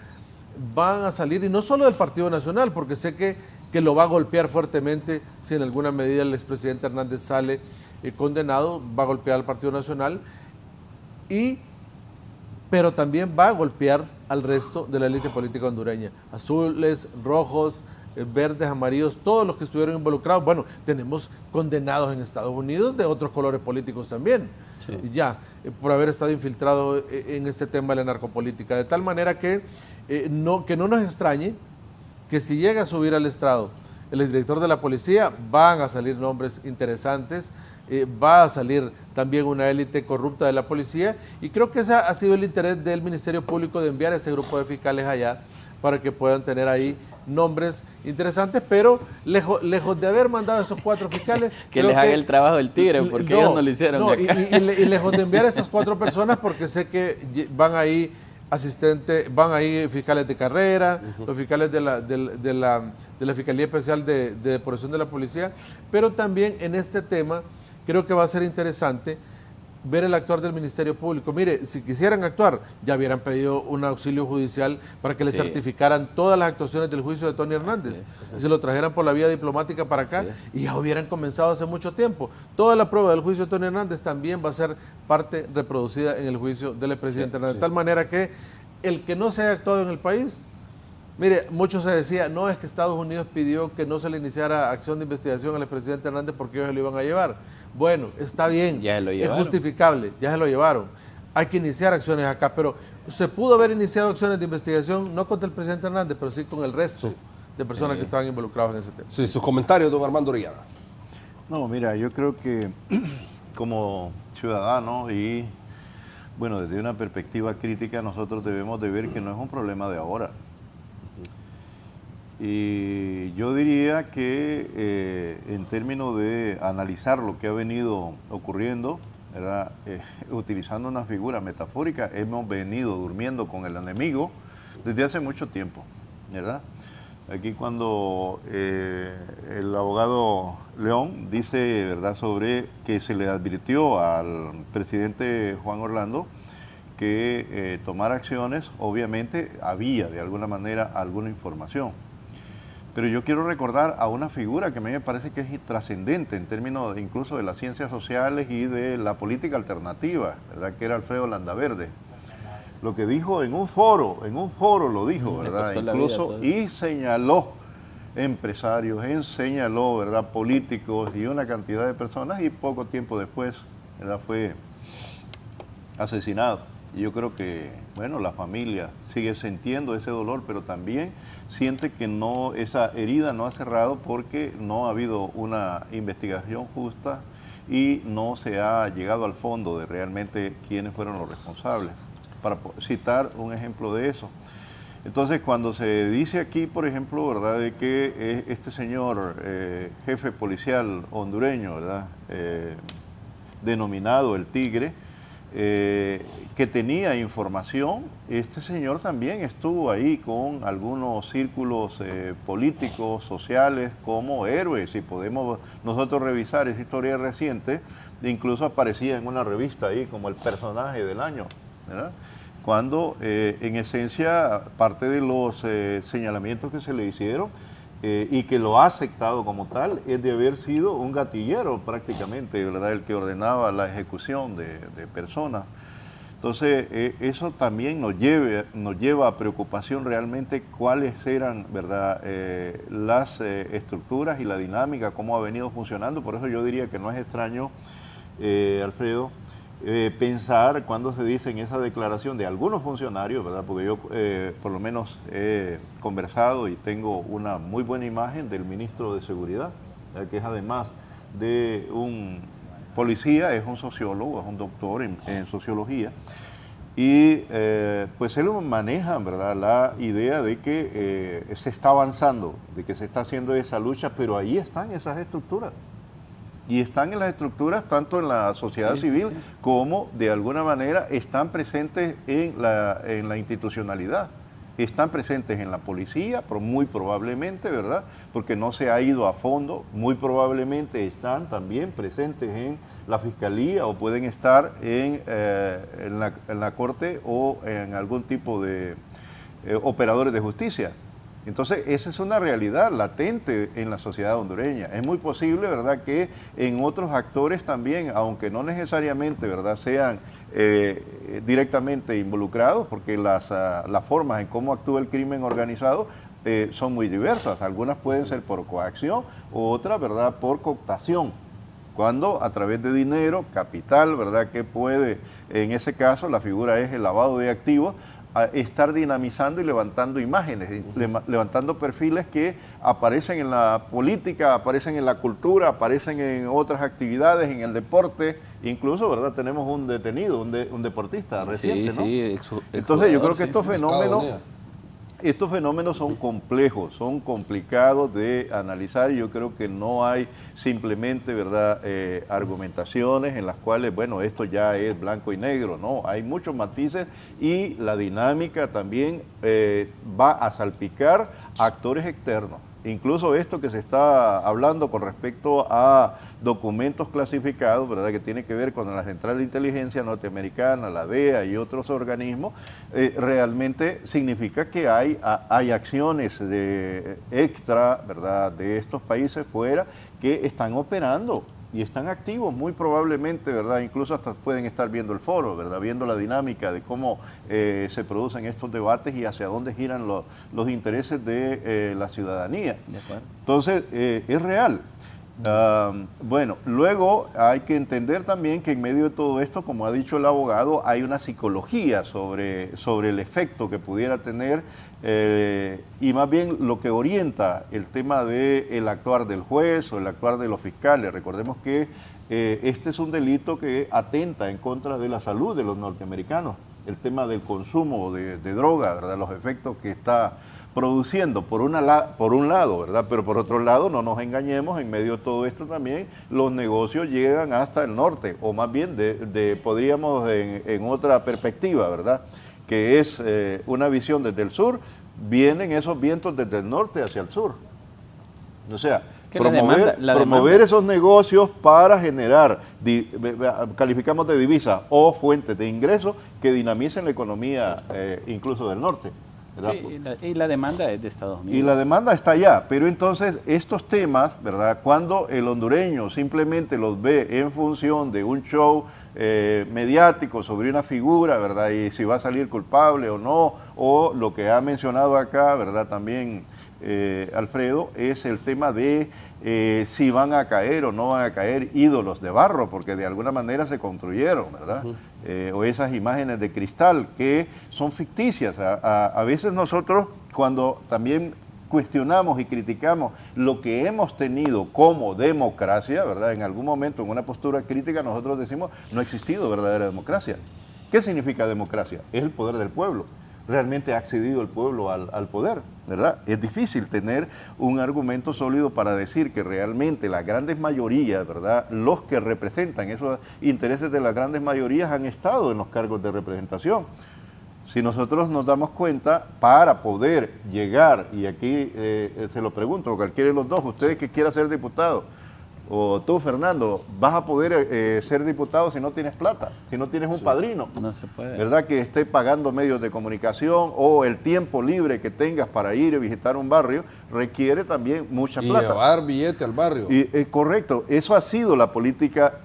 van a salir, y no solo del Partido Nacional, porque sé que lo va a golpear fuertemente si en alguna medida el expresidente Hernández sale condenado, va a golpear al Partido Nacional, pero también va a golpear al resto de la élite política hondureña, azules, rojos, verdes, amarillos, todos los que estuvieron involucrados. Bueno, tenemos condenados en Estados Unidos de otros colores políticos también, sí, ya, por haber estado infiltrado en este tema de la narcopolítica, de tal manera que no nos extrañe que si llega a subir al estrado el exdirector de la policía, van a salir nombres interesantes, va a salir también una élite corrupta de la policía, y creo que ese ha sido el interés del Ministerio Público, de enviar a este grupo de fiscales allá para que puedan tener ahí nombres interesantes, pero lejos de haber mandado a estos 4 fiscales... que les haga el trabajo del tigre, porque ellos no lo hicieron. No, y lejos de enviar a estas 4 personas, porque sé que van ahí asistentes, van ahí fiscales de carrera, los fiscales de la Fiscalía Especial de Depuración de la Policía, pero también en este tema creo que va a ser interesante ver el actuar del Ministerio Público. Mire, si quisieran actuar, ya hubieran pedido un auxilio judicial para que le certificaran todas las actuaciones del juicio de Tony Hernández, y se lo trajeran por la vía diplomática para acá, y ya hubieran comenzado hace mucho tiempo. Toda la prueba del juicio de Tony Hernández también va a ser parte reproducida en el juicio del expresidente Hernández, de tal manera que el que no se haya actuado en el país, mire, mucho se decía, no, es que Estados Unidos pidió que no se le iniciara acción de investigación al expresidente Hernández porque ellos se lo iban a llevar. Bueno, está bien, es justificable, ya se lo llevaron. Hay que iniciar acciones acá, pero se pudo haber iniciado acciones de investigación, no contra el presidente Hernández, pero sí con el resto de personas que estaban involucradas en ese tema. Sí, sus comentarios, don Armando Orellana. No, mira, yo creo que como ciudadano y, bueno, desde una perspectiva crítica, nosotros debemos de ver que no es un problema de ahora. Y yo diría que en términos de analizar lo que ha venido ocurriendo, ¿verdad? Utilizando una figura metafórica, hemos venido durmiendo con el enemigo desde hace mucho tiempo, ¿verdad? Aquí cuando el abogado León dice, ¿verdad?, sobre que se le advirtió al presidente Juan Orlando que tomar acciones, obviamente había de alguna manera alguna información. Pero yo quiero recordar a una figura que a mí me parece que es trascendente en términos incluso de las ciencias sociales y de la política alternativa, ¿verdad?, que era Alfredo Landaverde. Lo que dijo en un foro lo dijo, ¿verdad?, incluso, y señaló empresarios, señaló, ¿verdad?, políticos y una cantidad de personas, y poco tiempo después, ¿verdad?, fue asesinado. Y yo creo que, bueno, la familia sigue sintiendo ese dolor, pero también siente que no, esa herida no ha cerrado porque no ha habido una investigación justa y no se ha llegado al fondo de realmente quiénes fueron los responsables. Para citar un ejemplo de eso. Entonces, cuando se dice aquí, por ejemplo, ¿verdad?, de que este señor jefe policial hondureño, ¿verdad?, denominado el Tigre, que tenía información, este señor también estuvo ahí con algunos círculos políticos, sociales, como héroes. Si podemos nosotros revisar esa historia reciente, incluso aparecía en una revista ahí como el personaje del año, ¿verdad?, cuando en esencia parte de los señalamientos que se le hicieron y que lo ha aceptado como tal es de haber sido un gatillero prácticamente, ¿verdad? El que ordenaba la ejecución de personas. Entonces, eso también nos lleva a preocupación realmente cuáles eran, ¿verdad?, las estructuras y la dinámica, cómo ha venido funcionando. Por eso yo diría que no es extraño, Alfredo, pensar cuando se dice en esa declaración de algunos funcionarios, ¿verdad?, porque yo por lo menos he conversado y tengo una muy buena imagen del ministro de Seguridad, que es además de un policía, es un sociólogo, es un doctor en sociología, y pues él maneja, ¿verdad?, la idea de que se está avanzando, de que se está haciendo esa lucha, pero ahí están esas estructuras. Y están en las estructuras tanto en la sociedad civil como de alguna manera están presentes en la institucionalidad. Están presentes en la policía, pero muy probablemente, ¿verdad?, porque no se ha ido a fondo, muy probablemente están también presentes en la fiscalía o pueden estar en la corte o en algún tipo de operadores de justicia. Entonces, esa es una realidad latente en la sociedad hondureña. Es muy posible, ¿verdad?, que en otros actores también, aunque no necesariamente, ¿verdad?, sean directamente involucrados, porque las formas en cómo actúa el crimen organizado son muy diversas. Algunas pueden ser por coacción, otras, ¿verdad?, por cooptación. Cuando a través de dinero, capital, ¿verdad?, que puede, en ese caso, la figura es el lavado de activos, estar dinamizando y levantando imágenes, levantando perfiles que aparecen en la política, aparecen en la cultura, aparecen en otras actividades, en el deporte, incluso, ¿verdad?, tenemos un detenido, un deportista reciente, ¿no? Sí, entonces yo creo que estos fenómenos son complejos, son complicados de analizar y yo creo que no hay simplemente, ¿verdad?, argumentaciones en las cuales, bueno, esto ya es blanco y negro, no, hay muchos matices y la dinámica también va a salpicar actores externos. Incluso esto que se está hablando con respecto a documentos clasificados, ¿verdad?, que tiene que ver con la Central de Inteligencia Norteamericana, la DEA y otros organismos, realmente significa que hay acciones extra, ¿verdad?, de estos países fuera que están operando y están activos muy probablemente, ¿verdad? Incluso hasta pueden estar viendo el foro, ¿verdad?, viendo la dinámica de cómo se producen estos debates y hacia dónde giran los intereses de la ciudadanía. Entonces, es real. Bueno, luego hay que entender también que en medio de todo esto, como ha dicho el abogado, hay una psicología sobre el efecto que pudiera tener y más bien lo que orienta el tema del actuar del juez o el actuar de los fiscales. Recordemos que este es un delito que atenta en contra de la salud de los norteamericanos, el tema del consumo de droga, ¿verdad?, los efectos que está produciendo por un lado, ¿verdad? Pero por otro lado, no nos engañemos, en medio de todo esto también los negocios llegan hasta el norte, o más bien podríamos en otra perspectiva, ¿verdad?, que es una visión desde el sur, vienen esos vientos desde el norte hacia el sur. O sea, promover esos negocios para generar, calificamos de divisas o fuentes de ingresos que dinamicen la economía incluso del norte. Sí, y la demanda es de Estados Unidos. Y la demanda está allá, pero entonces estos temas, ¿verdad?, cuando el hondureño simplemente los ve en función de un show mediático sobre una figura, ¿verdad?, y si va a salir culpable o no, o lo que ha mencionado acá, ¿verdad?, también Alfredo, es el tema de si van a caer o no van a caer ídolos de barro, porque de alguna manera se construyeron, ¿verdad? O esas imágenes de cristal que son ficticias. A veces nosotros, cuando también cuestionamos y criticamos lo que hemos tenido como democracia, ¿verdad?, en algún momento en una postura crítica nosotros decimos no ha existido verdadera democracia. ¿Qué significa democracia? Es el poder del pueblo. Realmente ha accedido el pueblo al poder, ¿verdad? Es difícil tener un argumento sólido para decir que realmente las grandes mayorías, ¿verdad?, los que representan esos intereses de las grandes mayorías han estado en los cargos de representación. Si nosotros nos damos cuenta, para poder llegar, y aquí se lo pregunto a cualquiera de los dos, ustedes que quiera ser diputado, o tú, Fernando, vas a poder ser diputado si no tienes plata, si no tienes un padrino. No se puede. ¿Verdad? Que esté pagando medios de comunicación o el tiempo libre que tengas para ir y visitar un barrio requiere también mucha plata. Y llevar billete al barrio. Y, correcto, eso ha sido la política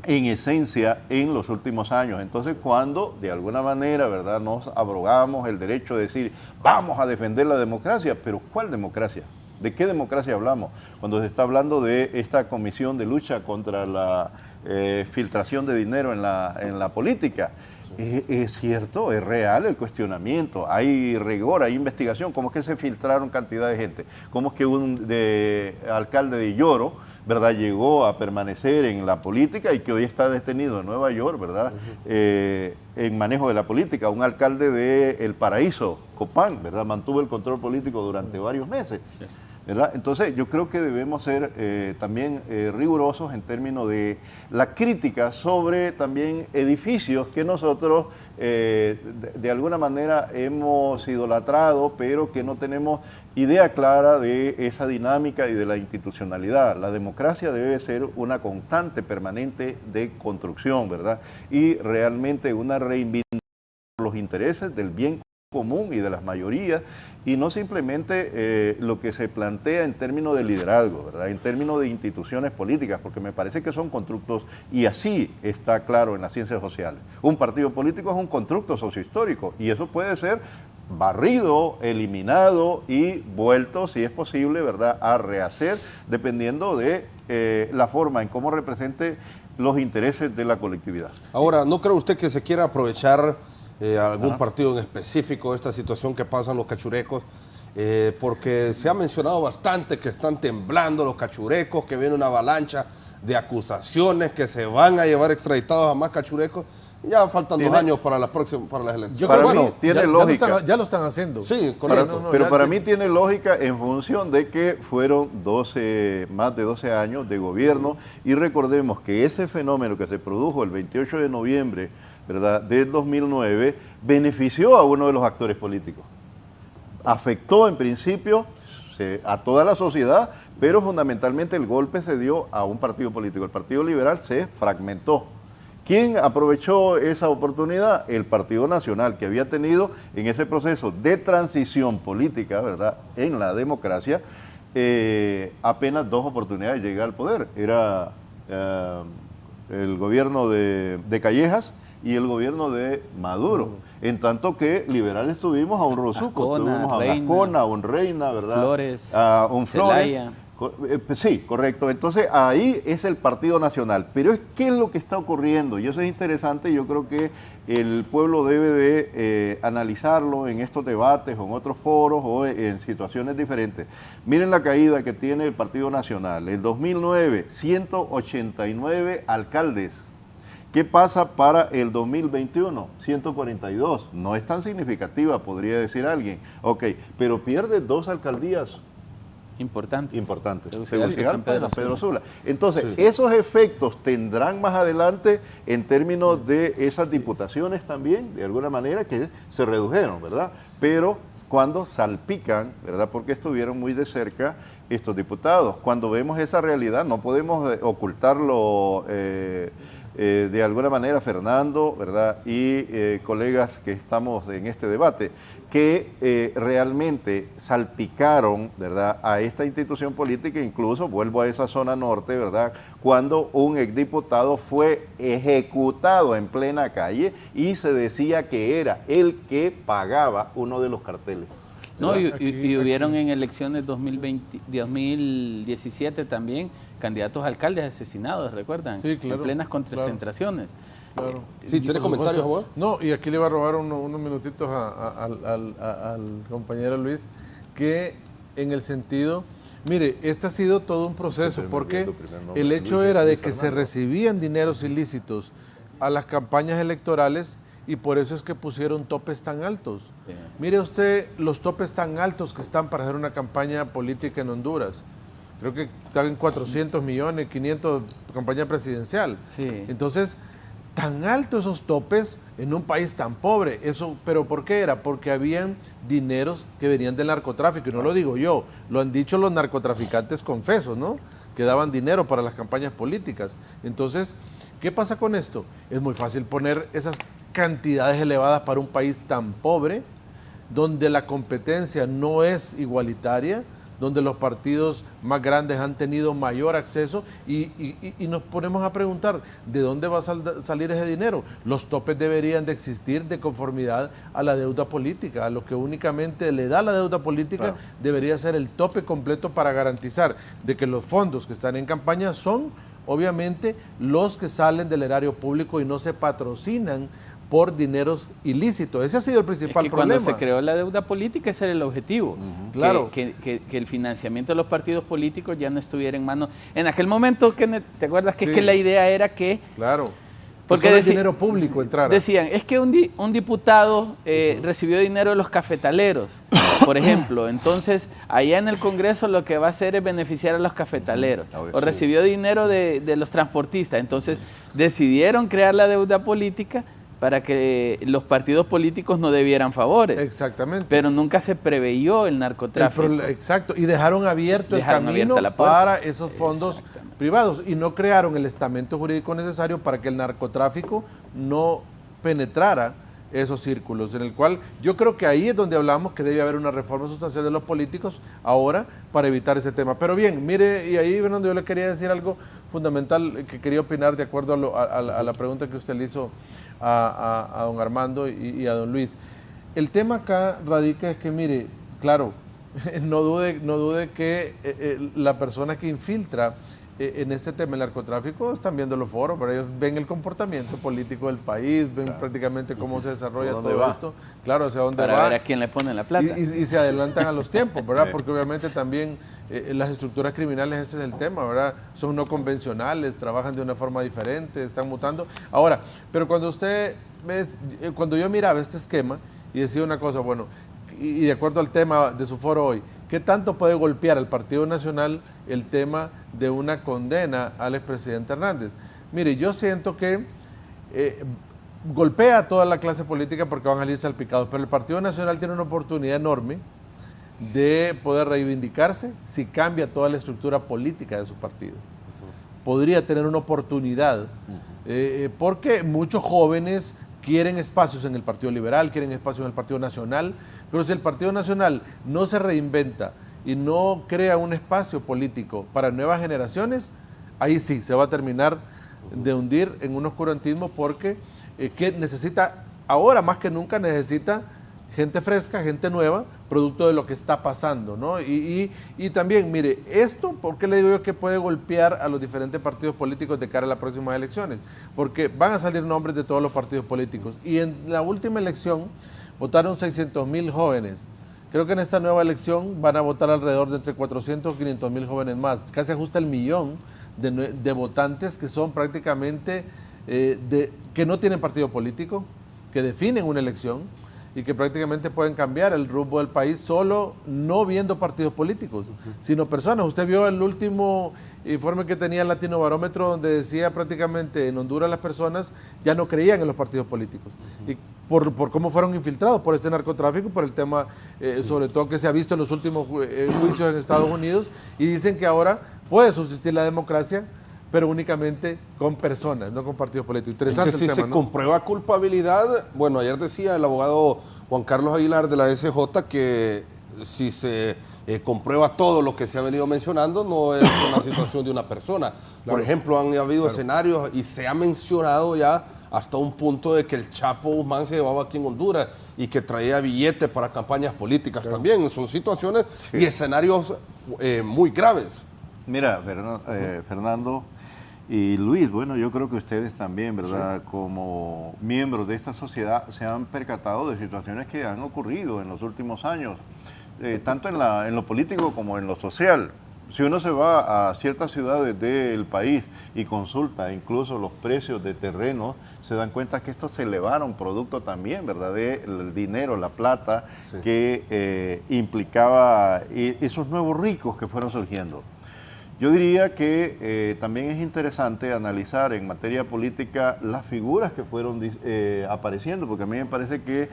en esencia en los últimos años. Entonces, cuando de alguna manera, ¿verdad?, nos abrogamos el derecho de decir, vamos a defender la democracia, pero ¿cuál democracia? ¿De qué democracia hablamos? Cuando se está hablando de esta comisión de lucha contra la filtración de dinero en la política. Es cierto, es real el cuestionamiento, hay rigor, hay investigación. ¿Cómo es que se filtraron cantidad de gente? ¿Cómo es que un alcalde de Lloro, ¿verdad?, llegó a permanecer en la política y que hoy está detenido en Nueva York, ¿verdad?, en manejo de la política? Un alcalde de El Paraíso, Copán, ¿verdad?, mantuvo el control político durante varios meses. Sí. ¿Verdad? Entonces yo creo que debemos ser también rigurosos en términos de la crítica sobre también edificios que nosotros de alguna manera hemos idolatrado, pero que no tenemos idea clara de esa dinámica y de la institucionalidad. La democracia debe ser una constante permanente de construcción, ¿verdad? Y realmente una reivindicación de los intereses del bien común y de las mayorías, y no simplemente lo que se plantea en términos de liderazgo, ¿verdad?, en términos de instituciones políticas, porque me parece que son constructos, y así está claro en las ciencias sociales. Un partido político es un constructo sociohistórico, y eso puede ser barrido, eliminado y vuelto, si es posible, ¿verdad?, a rehacer, dependiendo de la forma en cómo represente los intereses de la colectividad. Ahora, ¿no cree usted que se quiera aprovechar algún partido en específico, esta situación que pasan los cachurecos? Porque se ha mencionado bastante que están temblando los cachurecos, que viene una avalancha de acusaciones, que se van a llevar extraditados a más cachurecos. Ya faltan 2 años para las elecciones. Yo creo que tiene lógica. Ya lo están haciendo. Sí, correcto. Pero para mí tiene lógica en función de que fueron más de 12 años de gobierno, y recordemos que ese fenómeno que se produjo el 28 de noviembre, ¿verdad?, del 2009, benefició a uno de los actores políticos. Afectó en principio a toda la sociedad, pero fundamentalmente el golpe se dio a un partido político. El Partido Liberal se fragmentó. ¿Quién aprovechó esa oportunidad? El Partido Nacional, que había tenido en ese proceso de transición política, ¿verdad?, en la democracia, apenas 2 oportunidades de llegar al poder. Era el gobierno de Callejas y el gobierno de Maduro. En tanto que liberales tuvimos a un Rosuco, tuvimos a Gascona, a un Reina, ¿verdad?, Flores, a un Zelaya. Flores. Sí, correcto. Entonces ahí es el Partido Nacional. Pero ¿qué es lo que está ocurriendo? Y eso es interesante. Yo creo que el pueblo debe de analizarlo en estos debates o en otros foros o en situaciones diferentes. Miren la caída que tiene el Partido Nacional. En 2009, 189 alcaldes. ¿Qué pasa para el 2021? 142. No es tan significativa, podría decir alguien. Ok, pero pierde 2 alcaldías importantes. Tegucigalpa y San Pedro Sula. Entonces, esos efectos tendrán más adelante en términos de esas diputaciones también, de alguna manera, que se redujeron, ¿verdad? Pero cuando salpican, ¿verdad?, porque estuvieron muy de cerca estos diputados. Cuando vemos esa realidad, no podemos ocultarlo de alguna manera, Fernando, ¿verdad?, y colegas que estamos en este debate, que realmente salpicaron, ¿verdad?, a esta institución política. Incluso vuelvo a esa zona norte, ¿verdad?, cuando un exdiputado fue ejecutado en plena calle y se decía que era el que pagaba uno de los carteles. No, y hubieron en elecciones 2017 también candidatos a alcaldes asesinados, ¿recuerdan? Sí, claro. En plenas concentraciones. Claro. Sí, ¿tiene comentarios, abogado? No, y aquí le va a robar unos minutitos al compañero Luis, que en el sentido, mire, este ha sido todo un proceso, porque el hecho era de que se recibían dineros ilícitos a las campañas electorales, y por eso es que pusieron topes tan altos. Sí. Mire usted los topes tan altos que están para hacer una campaña política en Honduras. Creo que están en 400 millones, 500 campaña presidencial. Sí. Entonces, tan altos esos topes en un país tan pobre. Eso, ¿pero por qué era? Porque habían dineros que venían del narcotráfico. Y no lo digo yo, lo han dicho los narcotraficantes confesos, ¿no? que daban dinero para las campañas políticas. Entonces, ¿qué pasa con esto? Es muy fácil poner esas cantidades elevadas para un país tan pobre, donde la competencia no es igualitaria, donde los partidos más grandes han tenido mayor acceso y nos ponemos a preguntar, ¿de dónde va a salir ese dinero? Los topes deberían de existir de conformidad a la deuda política, a lo que únicamente le da la deuda política, debería ser el tope completo para garantizar de que los fondos que están en campaña son, obviamente, los que salen del erario público y no se patrocinan por dineros ilícitos. Ese ha sido el principal problema. Cuando se creó la deuda política, ese era el objetivo. Claro. Que el financiamiento de los partidos políticos ya no estuviera en manos. En aquel momento, ¿te acuerdas que la idea era que... Claro. Porque el dinero público entrara. Decían, es que un diputado recibió dinero de los cafetaleros, por ejemplo. Entonces, allá en el Congreso lo que va a hacer es beneficiar a los cafetaleros. O recibió dinero de los transportistas. Entonces, decidieron crear la deuda política para que los partidos políticos no debieran favores. Exactamente. Pero nunca se preveyó el narcotráfico. Exacto, y dejaron abierto el camino para esos fondos privados y no crearon el estamento jurídico necesario para que el narcotráfico no penetrara esos círculos, en el cual yo creo que ahí es donde hablamos que debe haber una reforma sustancial de los políticos ahora para evitar ese tema. Pero bien, mire, y ahí, Fernando, yo le quería decir algo fundamental que quería opinar de acuerdo a la pregunta que usted le hizo a don Armando y a don Luis. El tema acá radica es que, mire, claro, no dude que la persona que infiltra en este tema del narcotráfico están viendo los foros, pero ellos ven el comportamiento político del país, ven prácticamente cómo se desarrolla todo esto, claro, hacia dónde para va. ver a quién le ponen la plata. Y se adelantan a los tiempos, ¿verdad? Porque obviamente también las estructuras criminales, ese es el tema, ¿verdad? Son no convencionales, trabajan de una forma diferente, están mutando. Ahora, pero cuando cuando yo miraba este esquema y decía una cosa, bueno, y de acuerdo al tema de su foro hoy, ¿qué tanto puede golpear al Partido Nacional el tema de una condena al expresidente Hernández? Mire, yo siento que golpea a toda la clase política porque van a salir salpicados, pero el Partido Nacional tiene una oportunidad enorme de poder reivindicarse si cambia toda la estructura política de su partido. Podría tener una oportunidad, porque muchos jóvenes quieren espacios en el Partido Liberal, quieren espacios en el Partido Nacional, pero si el Partido Nacional no se reinventa y no crea un espacio político para nuevas generaciones, ahí sí se va a terminar de hundir en un oscurantismo porque que necesita, ahora más que nunca necesita gente fresca, gente nueva, producto de lo que está pasando, ¿no? Y también, mire, esto, ¿por qué le digo yo que puede golpear a los diferentes partidos políticos de cara a las próximas elecciones? Porque van a salir nombres de todos los partidos políticos. Y en la última elección votaron 600,000 jóvenes. Creo que en esta nueva elección van a votar alrededor de entre 400 y 500,000 jóvenes más. Casi ajusta el millón de votantes que son prácticamente, que no tienen partido político, que definen una elección y que prácticamente pueden cambiar el rumbo del país solo no viendo partidos políticos, sino personas. Usted vio el último informe que tenía el Latino Barómetro donde decía prácticamente en Honduras las personas ya no creían en los partidos políticos. Y por cómo fueron infiltrados por este narcotráfico, por el tema sobre todo que se ha visto en los últimos juicios en Estados Unidos, y dicen que ahora puede subsistir la democracia, pero únicamente con personas, no con partidos políticos. Interesante es que el si tema, se ¿no? comprueba culpabilidad, bueno, ayer decía el abogado Juan Carlos Aguilar de la SJ que si se comprueba todo lo que se ha venido mencionando, no es una situación de una persona. Por ejemplo, han habido escenarios y se ha mencionado ya hasta un punto de que el Chapo Guzmán se llevaba aquí en Honduras y que traía billetes para campañas políticas también. Son situaciones y escenarios muy graves. Mira, Fernando y Luis, bueno, yo creo que ustedes también, ¿verdad? Como miembros de esta sociedad se han percatado de situaciones que han ocurrido en los últimos años, tanto en lo político como en lo social. Si uno se va a ciertas ciudades del país y consulta incluso los precios de terrenos, se dan cuenta que estos se elevaron producto también, ¿verdad? Del dinero, la plata que implicaba esos nuevos ricos que fueron surgiendo. Yo diría que también es interesante analizar en materia política las figuras que fueron apareciendo, porque a mí me parece que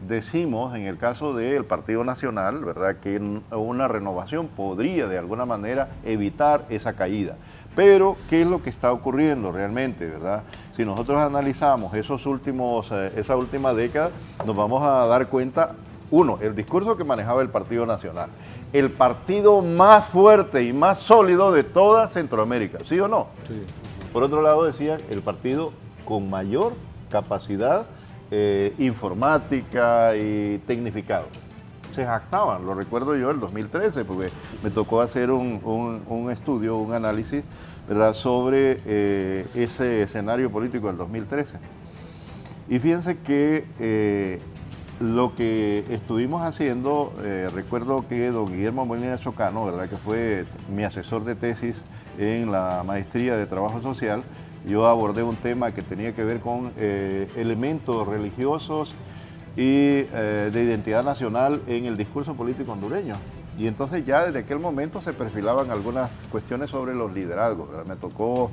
decimos en el caso del Partido Nacional, ¿verdad?, que una renovación podría de alguna manera evitar esa caída. Pero, ¿qué es lo que está ocurriendo realmente, verdad? Si nosotros analizamos esa última década, nos vamos a dar cuenta, uno, el discurso que manejaba el Partido Nacional, el partido más fuerte y más sólido de toda Centroamérica, ¿sí o no? Sí. Por otro lado, decían, el partido con mayor capacidad informática y tecnificado. Se jactaban, lo recuerdo yo, el 2013, porque me tocó hacer un estudio, un análisis, ¿verdad?, sobre ese escenario político del 2013. Y fíjense que lo que estuvimos haciendo, recuerdo que don Guillermo Molina Chocano, ¿verdad?, que fue mi asesor de tesis en la maestría de Trabajo Social, yo abordé un tema que tenía que ver con elementos religiosos y de identidad nacional en el discurso político hondureño. Y entonces ya desde aquel momento se perfilaban algunas cuestiones sobre los liderazgos, ¿verdad? Me tocó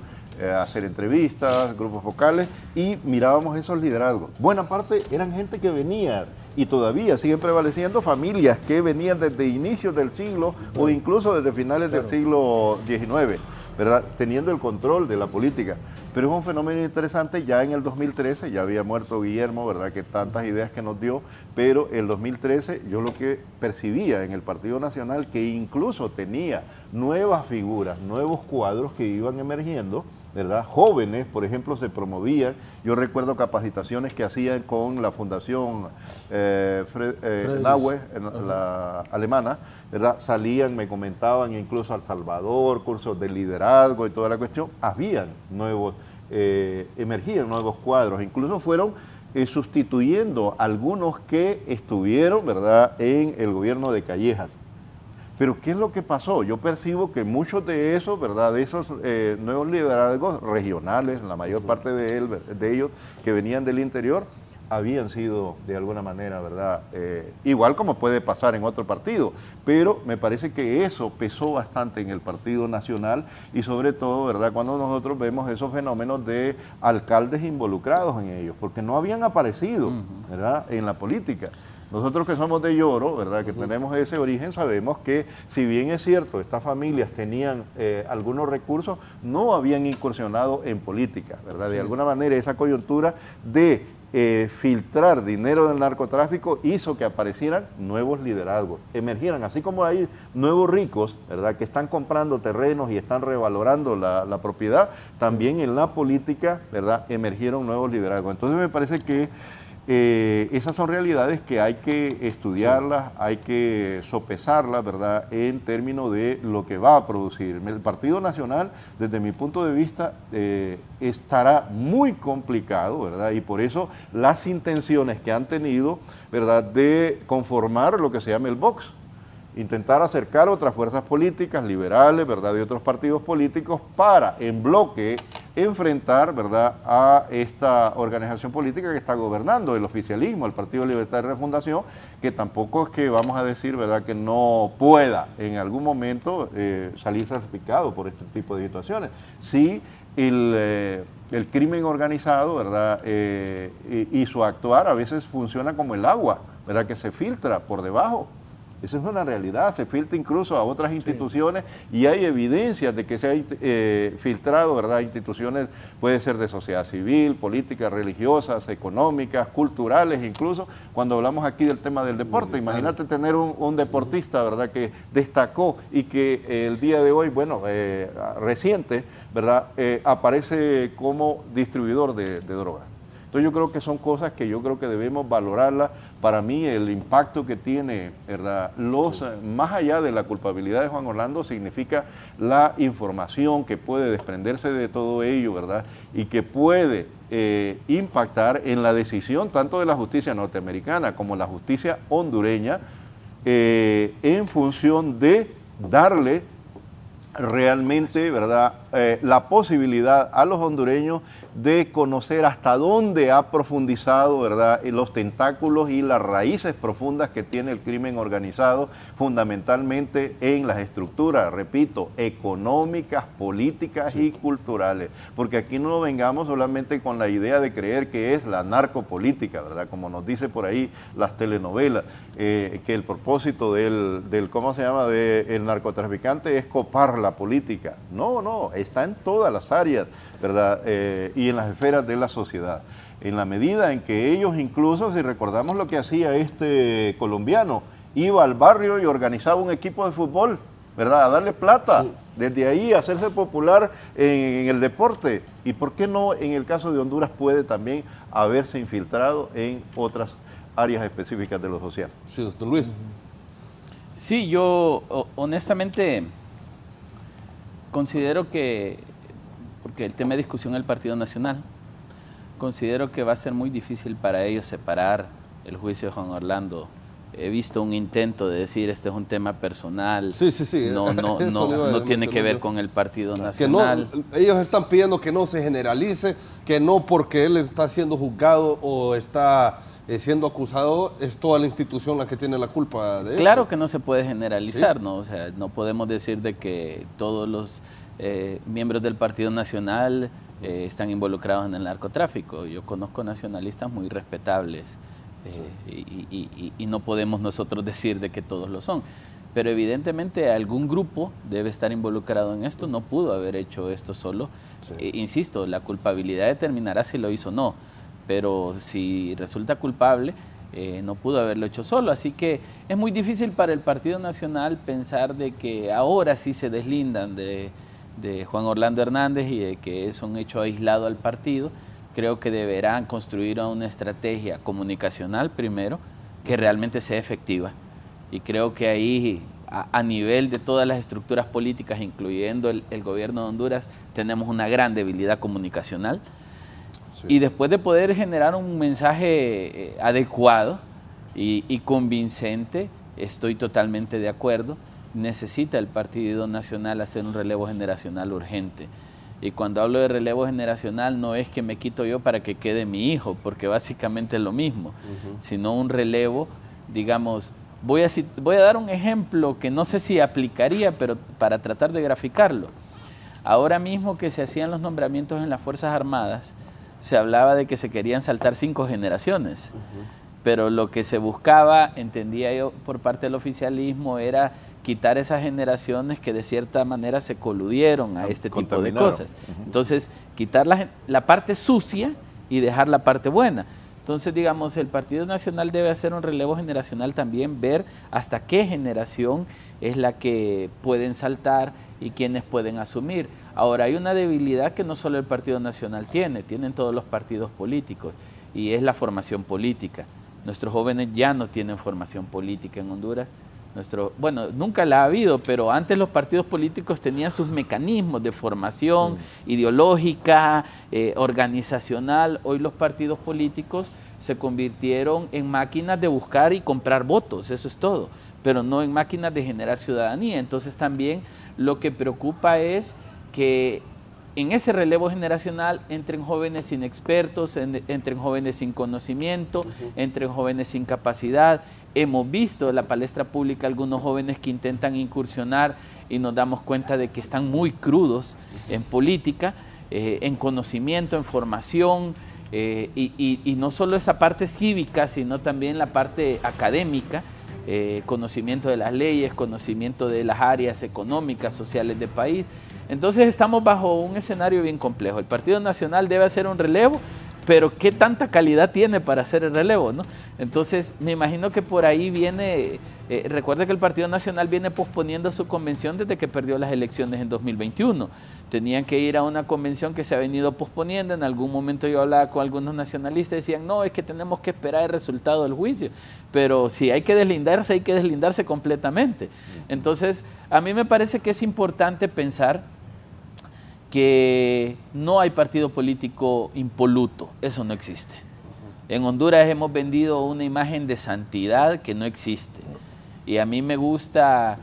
hacer entrevistas, grupos vocales, y mirábamos esos liderazgos. Buena parte eran gente que venía, y todavía siguen prevaleciendo, familias que venían desde inicios del siglo o incluso desde finales del siglo XIX, ¿verdad?, teniendo el control de la política. Pero es un fenómeno interesante. Ya en el 2013, ya había muerto Guillermo, ¿verdad?, que tantas ideas que nos dio, pero el 2013 yo lo que percibía en el Partido Nacional, que incluso tenía nuevas figuras, nuevos cuadros que iban emergiendo, ¿verdad? Jóvenes, por ejemplo, se promovían. Yo recuerdo capacitaciones que hacían con la Fundación Nahue, la alemana, ¿verdad? Salían, me comentaban incluso a El Salvador, cursos de liderazgo y toda la cuestión. Habían nuevos, emergían nuevos cuadros, incluso fueron sustituyendo algunos que estuvieron, ¿verdad?, en el gobierno de Callejas. Pero ¿qué es lo que pasó? Yo percibo que muchos de esos, ¿verdad?, de esos nuevos liderazgos regionales, la mayor parte de ellos que venían del interior, habían sido de alguna manera, ¿verdad?, igual como puede pasar en otro partido, pero me parece que eso pesó bastante en el Partido Nacional, y sobre todo, ¿verdad?, cuando nosotros vemos esos fenómenos de alcaldes involucrados en ellos, porque no habían aparecido, ¿verdad?, en la política. Nosotros que somos de Yoro, ¿verdad?, que tenemos ese origen, sabemos que si bien es cierto, estas familias tenían algunos recursos, no habían incursionado en política, ¿verdad? De alguna manera esa coyuntura de filtrar dinero del narcotráfico hizo que aparecieran nuevos liderazgos, emergieran, así como hay nuevos ricos, ¿verdad?, que están comprando terrenos y están revalorando la propiedad, también en la política, ¿verdad?, emergieron nuevos liderazgos. Entonces me parece que esas son realidades que hay que estudiarlas, sí, hay que sopesarlas, ¿verdad?, en términos de lo que va a producir. El Partido Nacional, desde mi punto de vista, estará muy complicado, ¿verdad?, y por eso las intenciones que han tenido, ¿verdad?, de conformar lo que se llama el Vox, intentar acercar otras fuerzas políticas liberales, ¿verdad?, de otros partidos políticos para, en bloque, enfrentar, ¿verdad?, a esta organización política que está gobernando, el oficialismo, el Partido Libertad y Refundación, que tampoco es que vamos a decir, ¿verdad?, que no pueda en algún momento salir salpicado por este tipo de situaciones. Sí, el crimen organizado, ¿verdad?, y su actuar a veces funciona como el agua, ¿verdad?, que se filtra por debajo. Esa es una realidad, se filtra incluso a otras instituciones, sí, y hay evidencias de que se ha filtrado, ¿verdad?, instituciones, puede ser de sociedad civil, políticas, religiosas, económicas, culturales, incluso cuando hablamos aquí del tema del deporte. Imagínate tener un deportista, ¿verdad?, que destacó y que el día de hoy, bueno, reciente, ¿verdad?, aparece como distribuidor de drogas. Entonces yo creo que son cosas que yo creo que debemos valorarlas. Para mí el impacto que tiene, ¿verdad?, más allá de la culpabilidad de Juan Orlando, significa la información que puede desprenderse de todo ello, ¿verdad?, y que puede impactar en la decisión tanto de la justicia norteamericana como la justicia hondureña en función de darle realmente, ¿verdad?, la posibilidad a los hondureños de conocer hasta dónde ha profundizado, ¿verdad?, los tentáculos y las raíces profundas que tiene el crimen organizado, fundamentalmente en las estructuras, repito, económicas, políticas y culturales. Porque aquí no vengamos solamente con la idea de creer que es la narcopolítica, ¿verdad?, como nos dice por ahí las telenovelas, que el propósito del ¿cómo se llama?, del narcotraficante es copar la política. No, no, está en todas las áreas, ¿verdad?, y en las esferas de la sociedad. En la medida en que ellos, incluso, si recordamos lo que hacía este colombiano, iba al barrio y organizaba un equipo de fútbol, ¿verdad?, a darle plata, sí, desde ahí a hacerse popular en el deporte. ¿Y por qué no en el caso de Honduras puede también haberse infiltrado en otras áreas específicas de lo social? Sí, doctor Luis. Sí, yo honestamente considero que, porque el tema de discusión del Partido Nacional, considero que va a ser muy difícil para ellos separar el juicio de Juan Orlando. He visto un intento de decir este es un tema personal, sí, sí, sí. no tiene que ver con el Partido Nacional. Que no, ellos están pidiendo que no se generalice, que no porque él está siendo juzgado o está siendo acusado, es toda la institución la que tiene la culpa de esto. Claro que no se puede generalizar, ¿sí? ¿No? O sea, no podemos decir de que todos los miembros del Partido Nacional están involucrados en el narcotráfico. Yo conozco nacionalistas muy respetables y no podemos nosotros decir de que todos lo son. Pero evidentemente algún grupo debe estar involucrado en esto, no pudo haber hecho esto solo. Sí. Insisto, la culpabilidad determinará si lo hizo o no. Pero si resulta culpable, no pudo haberlo hecho solo. Así que es muy difícil para el Partido Nacional pensar de que ahora sí se deslindan de Juan Orlando Hernández y de que es un hecho aislado al partido. Creo que deberán construir una estrategia comunicacional primero que realmente sea efectiva. Y creo que ahí, a nivel de todas las estructuras políticas, incluyendo el gobierno de Honduras, tenemos una gran debilidad comunicacional. Sí. Y después de poder generar un mensaje adecuado y convincente, estoy totalmente de acuerdo, necesita el Partido Nacional hacer un relevo generacional urgente. Y cuando hablo de relevo generacional no es que me quito yo para que quede mi hijo, porque básicamente es lo mismo, sino un relevo, digamos, voy a dar un ejemplo que no sé si aplicaría, pero para tratar de graficarlo. Ahora mismo que se hacían los nombramientos en las Fuerzas Armadas, se hablaba de que se querían saltar 5 generaciones, pero lo que se buscaba, entendía yo por parte del oficialismo, era quitar esas generaciones que de cierta manera se coludieron a este tipo de cosas. Entonces, quitar la parte sucia y dejar la parte buena. Entonces, digamos, el Partido Nacional debe hacer un relevo generacional también, ver hasta qué generación es la que pueden saltar y quiénes pueden asumir. Ahora, hay una debilidad que no solo el Partido Nacional tienen todos los partidos políticos, y es la formación política. Nuestros jóvenes ya no tienen formación política en Honduras. Bueno, nunca la ha habido, pero antes los partidos políticos tenían sus mecanismos de formación ideológica, organizacional. Hoy los partidos políticos se convirtieron en máquinas de buscar y comprar votos, eso es todo, pero no en máquinas de generar ciudadanía. Entonces también lo que preocupa es que en ese relevo generacional entren jóvenes inexpertos, entren jóvenes sin conocimiento, entren jóvenes sin capacidad. Hemos visto en la palestra pública algunos jóvenes que intentan incursionar y nos damos cuenta de que están muy crudos en política, en conocimiento, en formación, y no solo esa parte cívica, sino también la parte académica, conocimiento de las leyes, conocimiento de las áreas económicas, sociales del país. Entonces estamos bajo un escenario bien complejo. El Partido Nacional debe hacer un relevo, pero ¿qué tanta calidad tiene para hacer el relevo, ¿no? Entonces me imagino que por ahí viene, recuerde que el Partido Nacional viene posponiendo su convención desde que perdió las elecciones en 2021. Tenían que ir a una convención que se ha venido posponiendo. En algún momento yo hablaba con algunos nacionalistas y decían, no, es que tenemos que esperar el resultado del juicio. Pero si hay que deslindarse completamente. Entonces, a mí me parece que es importante pensar que no hay partido político impoluto, eso no existe. En Honduras hemos vendido una imagen de santidad que no existe. Y a mí me gusta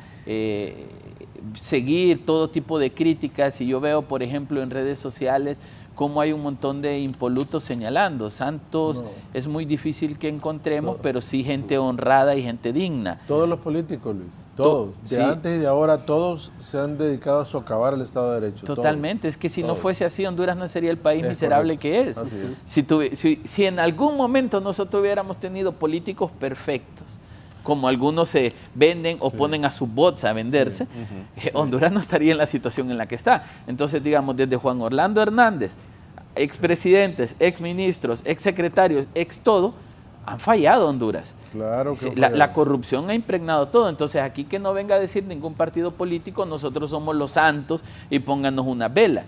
seguir todo tipo de críticas, y yo veo, por ejemplo, en redes sociales cómo hay un montón de impolutos señalando. Santos es muy difícil que encontremos, pero sí gente honrada y gente digna. Todos los políticos, Luis, todos, de antes y de ahora, todos se han dedicado a socavar el Estado de Derecho. Totalmente, todos. Es que si no fuese así, Honduras no sería el país miserable que es. Así es. Si en algún momento nosotros hubiéramos tenido políticos perfectos, como algunos se venden o ponen a sus bots a venderse, Honduras no estaría en la situación en la que está. Entonces, digamos, desde Juan Orlando Hernández, expresidentes, exministros, exsecretarios, ex todo, han fallado Honduras. Claro que la corrupción ha impregnado todo. Entonces, aquí que no venga a decir ningún partido político, nosotros somos los santos y pónganos una vela.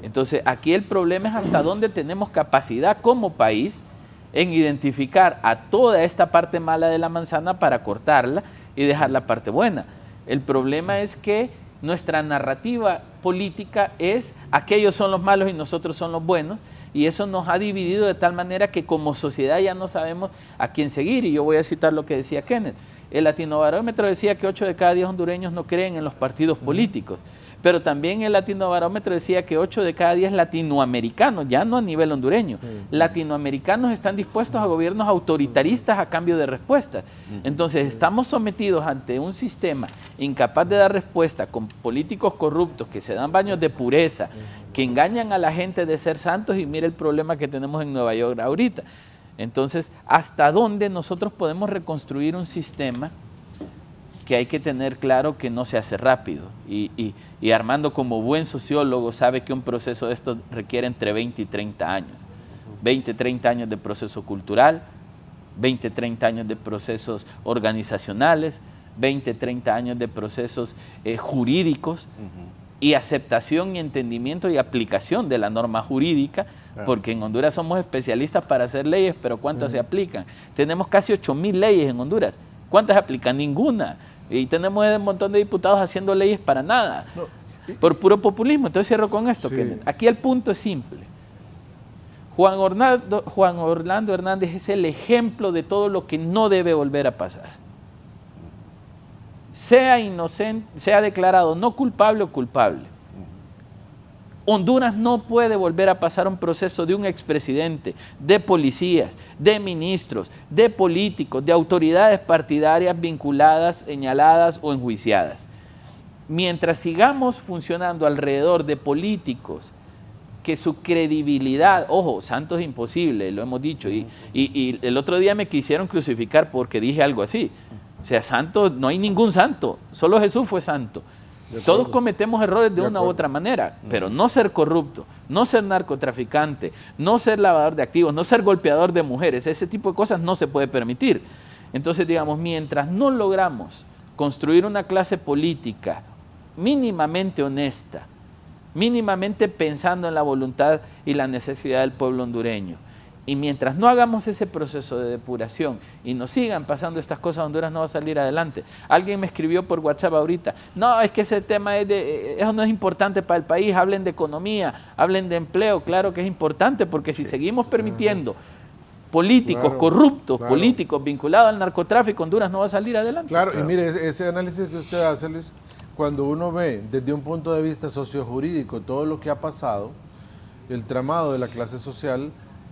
Entonces, aquí el problema es hasta dónde tenemos capacidad como país en identificar a toda esta parte mala de la manzana para cortarla y dejar la parte buena. El problema es que nuestra narrativa política es aquellos son los malos y nosotros son los buenos, y eso nos ha dividido de tal manera que como sociedad ya no sabemos a quién seguir. Y yo voy a citar lo que decía Kenneth. El Latinobarómetro decía que 8 de cada 10 hondureños no creen en los partidos políticos. Pero también el Latinobarómetro decía que 8 de cada 10 latinoamericanos, ya no a nivel hondureño, latinoamericanos están dispuestos a gobiernos autoritaristas a cambio de respuestas. Entonces estamos sometidos ante un sistema incapaz de dar respuesta, con políticos corruptos que se dan baños de pureza, que engañan a la gente de ser santos, y mire el problema que tenemos en Nueva York ahorita. Entonces, ¿hasta dónde nosotros podemos reconstruir un sistema que hay que tener claro que no se hace rápido? Y Armando, como buen sociólogo, sabe que un proceso de esto requiere entre 20 y 30 años. 20, 30 años de proceso cultural, 20, 30 años de procesos organizacionales, 20, 30 años de procesos jurídicos, y aceptación y entendimiento y aplicación de la norma jurídica, porque en Honduras somos especialistas para hacer leyes, pero ¿cuántas se aplican? Tenemos casi 8,000 leyes en Honduras. ¿Cuántas se aplican? Ninguna. Y tenemos un montón de diputados haciendo leyes para nada, por puro populismo. Entonces cierro con esto. Que aquí el punto es simple. Juan Orlando Hernández es el ejemplo de todo lo que no debe volver a pasar. Sea inocente, sea declarado no culpable o culpable. Honduras no puede volver a pasar un proceso de un expresidente, de policías, de ministros, de políticos, de autoridades partidarias vinculadas, señaladas o enjuiciadas. Mientras sigamos funcionando alrededor de políticos que su credibilidad, ojo, santos es imposible, lo hemos dicho, y el otro día me quisieron crucificar porque dije algo así. O sea, santo, no hay ningún santo, solo Jesús fue santo. Todos cometemos errores de una u otra manera, pero no ser corrupto, no ser narcotraficante, no ser lavador de activos, no ser golpeador de mujeres, ese tipo de cosas no se puede permitir. Entonces, digamos, mientras no logramos construir una clase política mínimamente honesta, mínimamente pensando en la voluntad y la necesidad del pueblo hondureño, y mientras no hagamos ese proceso de depuración y nos sigan pasando estas cosas, Honduras no va a salir adelante. Alguien me escribió por WhatsApp ahorita, no, es que ese tema eso no es importante para el país, hablen de economía, hablen de empleo. Claro que es importante, porque si seguimos permitiendo políticos corruptos, políticos vinculados al narcotráfico, Honduras no va a salir adelante. Claro, y mire, ese análisis que usted hace, Luis, cuando uno ve desde un punto de vista sociojurídico todo lo que ha pasado, el tramado de la clase social,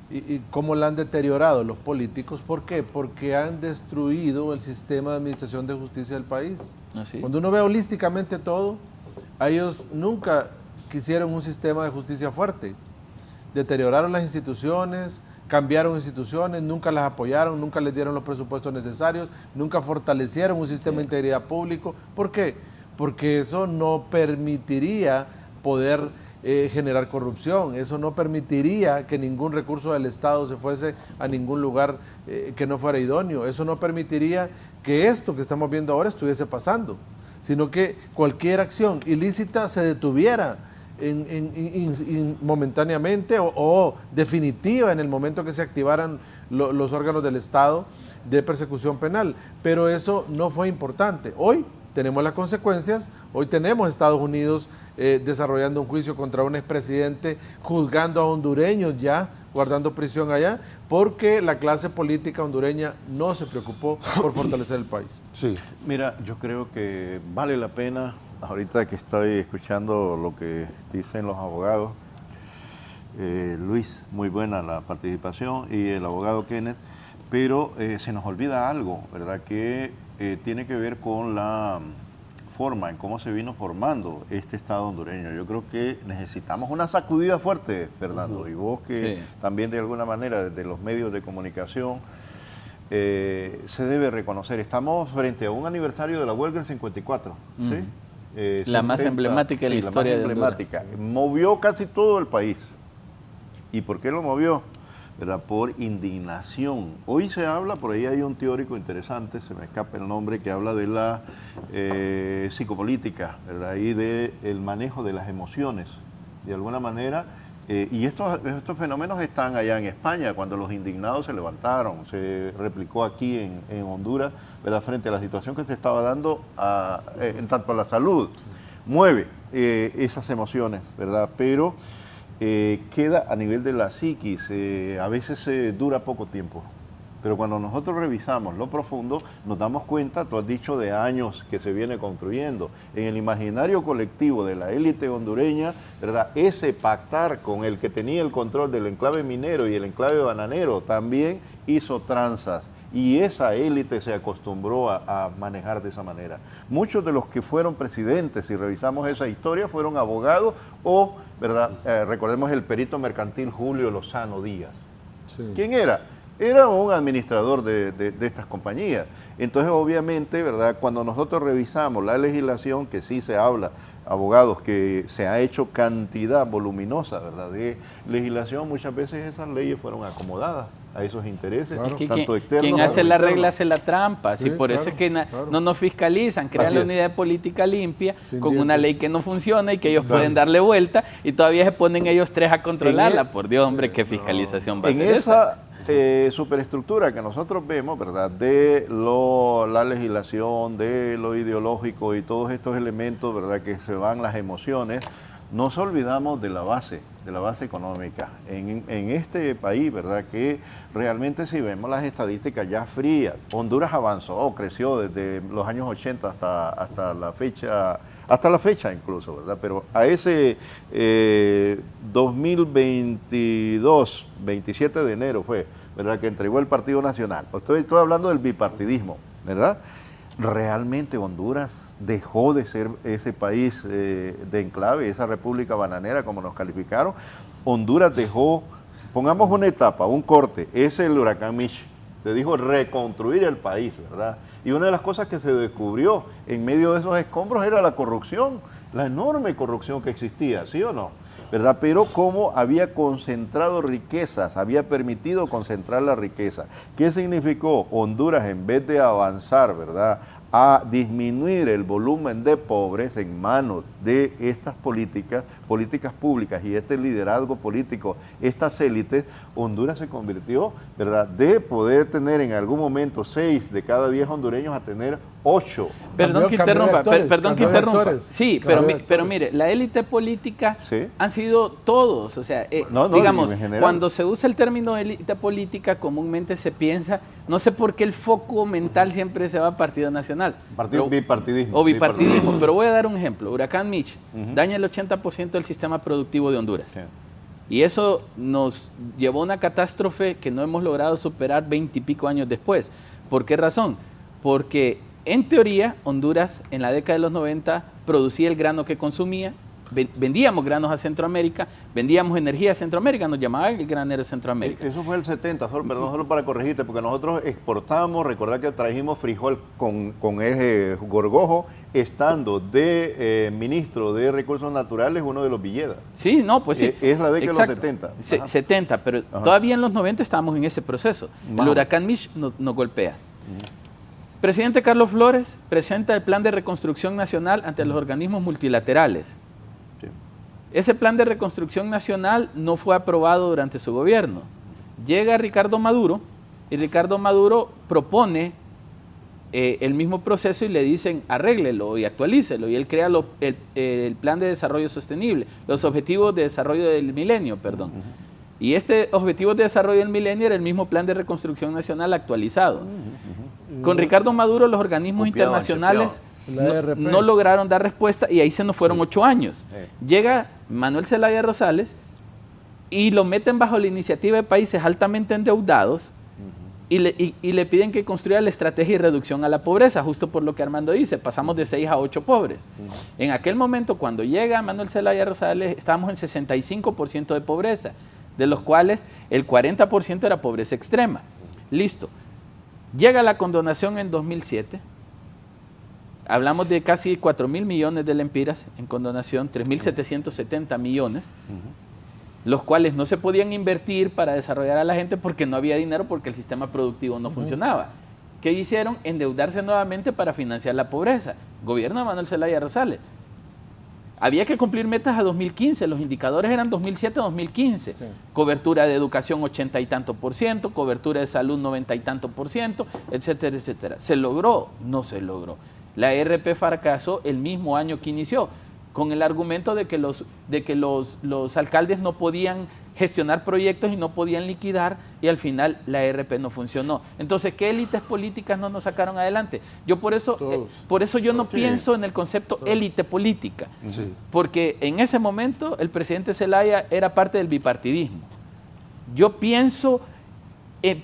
y cómo la han deteriorado los políticos. ¿Por qué? Porque han destruido el sistema de administración de justicia del país. ¿Así? Cuando uno ve holísticamente todo, ellos nunca quisieron un sistema de justicia fuerte. Deterioraron las instituciones, cambiaron instituciones, nunca las apoyaron, nunca les dieron los presupuestos necesarios, nunca fortalecieron un sistema de integridad público. ¿Por qué? Porque eso no permitiría poder generar corrupción, eso no permitiría que ningún recurso del Estado se fuese a ningún lugar que no fuera idóneo, eso no permitiría que esto que estamos viendo ahora estuviese pasando, sino que cualquier acción ilícita se detuviera momentáneamente o definitiva en el momento que se activaran los órganos del Estado de persecución penal, pero eso no fue importante. Hoy tenemos las consecuencias, hoy tenemos Estados Unidos desarrollando un juicio contra un expresidente, juzgando a hondureños ya, guardando prisión allá, porque la clase política hondureña no se preocupó por fortalecer el país. Sí, mira, yo creo que vale la pena ahorita que estoy escuchando lo que dicen los abogados, Luis, muy buena la participación, y el abogado Kenneth, pero se nos olvida algo, ¿verdad? Que tiene que ver con la forma en cómo se vino formando este Estado hondureño. Yo creo que necesitamos una sacudida fuerte, Fernando, y vos que también de alguna manera desde los medios de comunicación se debe reconocer. Estamos frente a un aniversario de la huelga del 54, ¿sí? La más emblemática de la historia de Honduras. Movió casi todo el país. ¿Y por qué lo movió? ¿Verdad? Por indignación. Hoy se habla, por ahí hay un teórico interesante, se me escapa el nombre, que habla de la psicopolítica, ¿verdad? Y del manejo de las emociones, de alguna manera. Y estos fenómenos están allá en España, cuando los indignados se levantaron, se replicó aquí en Honduras, ¿verdad? Frente a la situación que se estaba dando en tanto a la salud. Mueve esas emociones, ¿verdad? Pero queda a nivel de la psiquis, a veces dura poco tiempo, pero cuando nosotros revisamos lo profundo nos damos cuenta, tú has dicho, de años que se viene construyendo en el imaginario colectivo de la élite hondureña, ¿verdad? Ese pactar con el que tenía el control del enclave minero y el enclave bananero también hizo tranzas. Y esa élite se acostumbró a manejar de esa manera. Muchos de los que fueron presidentes, si revisamos esa historia, fueron abogados o, ¿verdad? Recordemos el perito mercantil Julio Lozano Díaz. Sí. ¿Quién era? Era un administrador de estas compañías. Entonces, obviamente, ¿verdad? Cuando nosotros revisamos la legislación, que sí se habla, abogados, que se ha hecho cantidad voluminosa, ¿verdad?, de legislación, muchas veces esas leyes fueron acomodadas a esos intereses, claro, tanto externos. Quien hace la regla hace la trampa, sí, por eso es que no nos fiscalizan, crean la unidad de política limpia con una ley que no funciona y que ellos pueden darle vuelta y todavía se ponen ellos tres a controlarla. Por Dios, hombre, qué fiscalización va a ser esa. Superestructura que nosotros vemos, ¿verdad?, de la legislación, de lo ideológico y todos estos elementos, ¿verdad?, que se van las emociones, nos olvidamos de la base económica. En este país, ¿verdad?, que realmente si vemos las estadísticas ya frías, Honduras avanzó, creció desde los años 80 hasta la fecha incluso, ¿verdad? Pero a ese 2022, 27 de enero fue, ¿verdad?, que entregó el Partido Nacional. Estoy hablando del bipartidismo, ¿verdad? Realmente Honduras dejó de ser ese país de enclave, esa república bananera como nos calificaron. Honduras dejó, pongamos una etapa, un corte, es el huracán Mitch. Se dijo reconstruir el país, ¿verdad? Y una de las cosas que se descubrió en medio de esos escombros era la corrupción, la enorme corrupción que existía, ¿sí o no? ¿Verdad? Pero cómo había concentrado riquezas, había permitido concentrar la riqueza. ¿Qué significó? Honduras, en vez de avanzar, ¿verdad?, a disminuir el volumen de pobres en manos de estas políticas públicas y este liderazgo político, estas élites, Honduras se convirtió, ¿verdad?, de poder tener en algún momento 6 de cada 10 hondureños a tener 8. Perdón que interrumpa. Sí, pero mire, la élite política han sido todos, o sea, digamos, cuando se usa el término élite política, comúnmente se piensa, no sé por qué el foco mental siempre se va a Partido Nacional. Bipartidismo. O bipartidismo, pero voy a dar un ejemplo. Huracán Mitch daña el 80% del sistema productivo de Honduras. Sí. Y eso nos llevó a una catástrofe que no hemos logrado superar 20 y pico años después. ¿Por qué razón? Porque en teoría Honduras en la década de los 90 producía el grano que consumía, vendíamos granos a Centroamérica, vendíamos energía a Centroamérica, nos llamaban el granero de Centroamérica. Eso fue el 70, perdón, solo para corregirte, porque nosotros exportábamos, recordad que trajimos frijol con el gorgojo, estando de ministro de Recursos Naturales, uno de los Villeda. Sí, no, pues sí. Es la década de los 70. 70, pero todavía en los 90 estábamos en ese proceso. El huracán Mitch nos golpea. Presidente Carlos Flores presenta el Plan de Reconstrucción Nacional ante los organismos multilaterales. Ese plan de reconstrucción nacional no fue aprobado durante su gobierno. Llega Ricardo Maduro y Ricardo Maduro propone el mismo proceso y le dicen arréglelo y actualícelo. Y él crea el plan de desarrollo sostenible, los objetivos de desarrollo del milenio, perdón. Y este objetivo de desarrollo del milenio era el mismo plan de reconstrucción nacional actualizado. Con Ricardo Maduro los organismos internacionales no lograron dar respuesta y ahí se nos fueron 8 años. Llega Manuel Zelaya Rosales y lo meten bajo la iniciativa de países altamente endeudados y le piden que construya la estrategia de reducción a la pobreza, justo por lo que Armando dice, pasamos de 6 a 8 pobres. En aquel momento, cuando llega Manuel Zelaya Rosales, estábamos en 65% de pobreza, de los cuales el 40% era pobreza extrema. Listo. Llega la condonación en 2007. Hablamos de casi 4.000 millones de lempiras en condonación, 3.770 millones, los cuales no se podían invertir para desarrollar a la gente porque no había dinero, porque el sistema productivo no funcionaba. ¿Qué hicieron? Endeudarse nuevamente para financiar la pobreza. Gobierno de Manuel Zelaya Rosales. Había que cumplir metas a 2015, los indicadores eran 2007-2015. Sí. Cobertura de educación 80 y tanto %, cobertura de salud 90 y tanto %, etcétera, etcétera. ¿Se logró? No se logró. La ERP fracasó el mismo año que inició, con el argumento de que los alcaldes no podían gestionar proyectos y no podían liquidar, y al final la ERP no funcionó. Entonces, ¿qué élites políticas no nos sacaron adelante? Yo por eso yo no pienso en el concepto élite política, porque en ese momento el presidente Zelaya era parte del bipartidismo. Yo pienso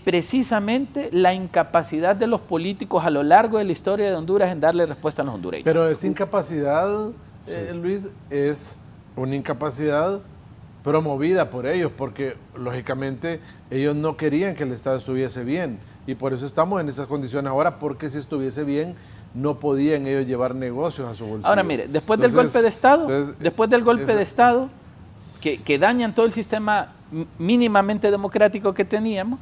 precisamente la incapacidad de los políticos a lo largo de la historia de Honduras en darle respuesta a los hondureños. Pero esa incapacidad, Luis, es una incapacidad promovida por ellos, porque lógicamente ellos no querían que el Estado estuviese bien, y por eso estamos en esas condiciones ahora, porque si estuviese bien no podían ellos llevar negocios a su bolsillo. Ahora mire, después del golpe de Estado, que dañan todo el sistema mínimamente democrático que teníamos,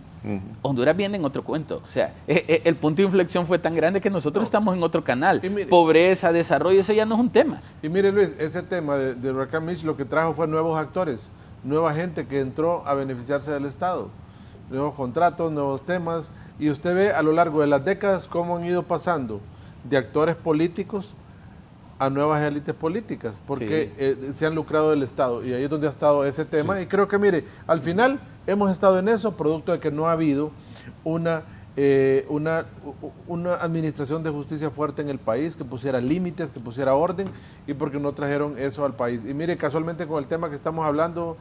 Honduras viene en otro cuento. O sea, el punto de inflexión fue tan grande que nosotros estamos en otro canal. Mire, pobreza, desarrollo, eso ya no es un tema. Y mire, Luis, ese tema de Huracán Mitch lo que trajo fue nuevos actores, nueva gente que entró a beneficiarse del Estado, nuevos contratos, nuevos temas, y usted ve a lo largo de las décadas cómo han ido pasando de actores políticos a nuevas élites políticas, porque se han lucrado del Estado, y ahí es donde ha estado ese tema, y creo que, mire, al final hemos estado en eso, producto de que no ha habido una administración de justicia fuerte en el país, que pusiera límites, que pusiera orden, y porque no trajeron eso al país. Y mire, casualmente con el tema que estamos hablando,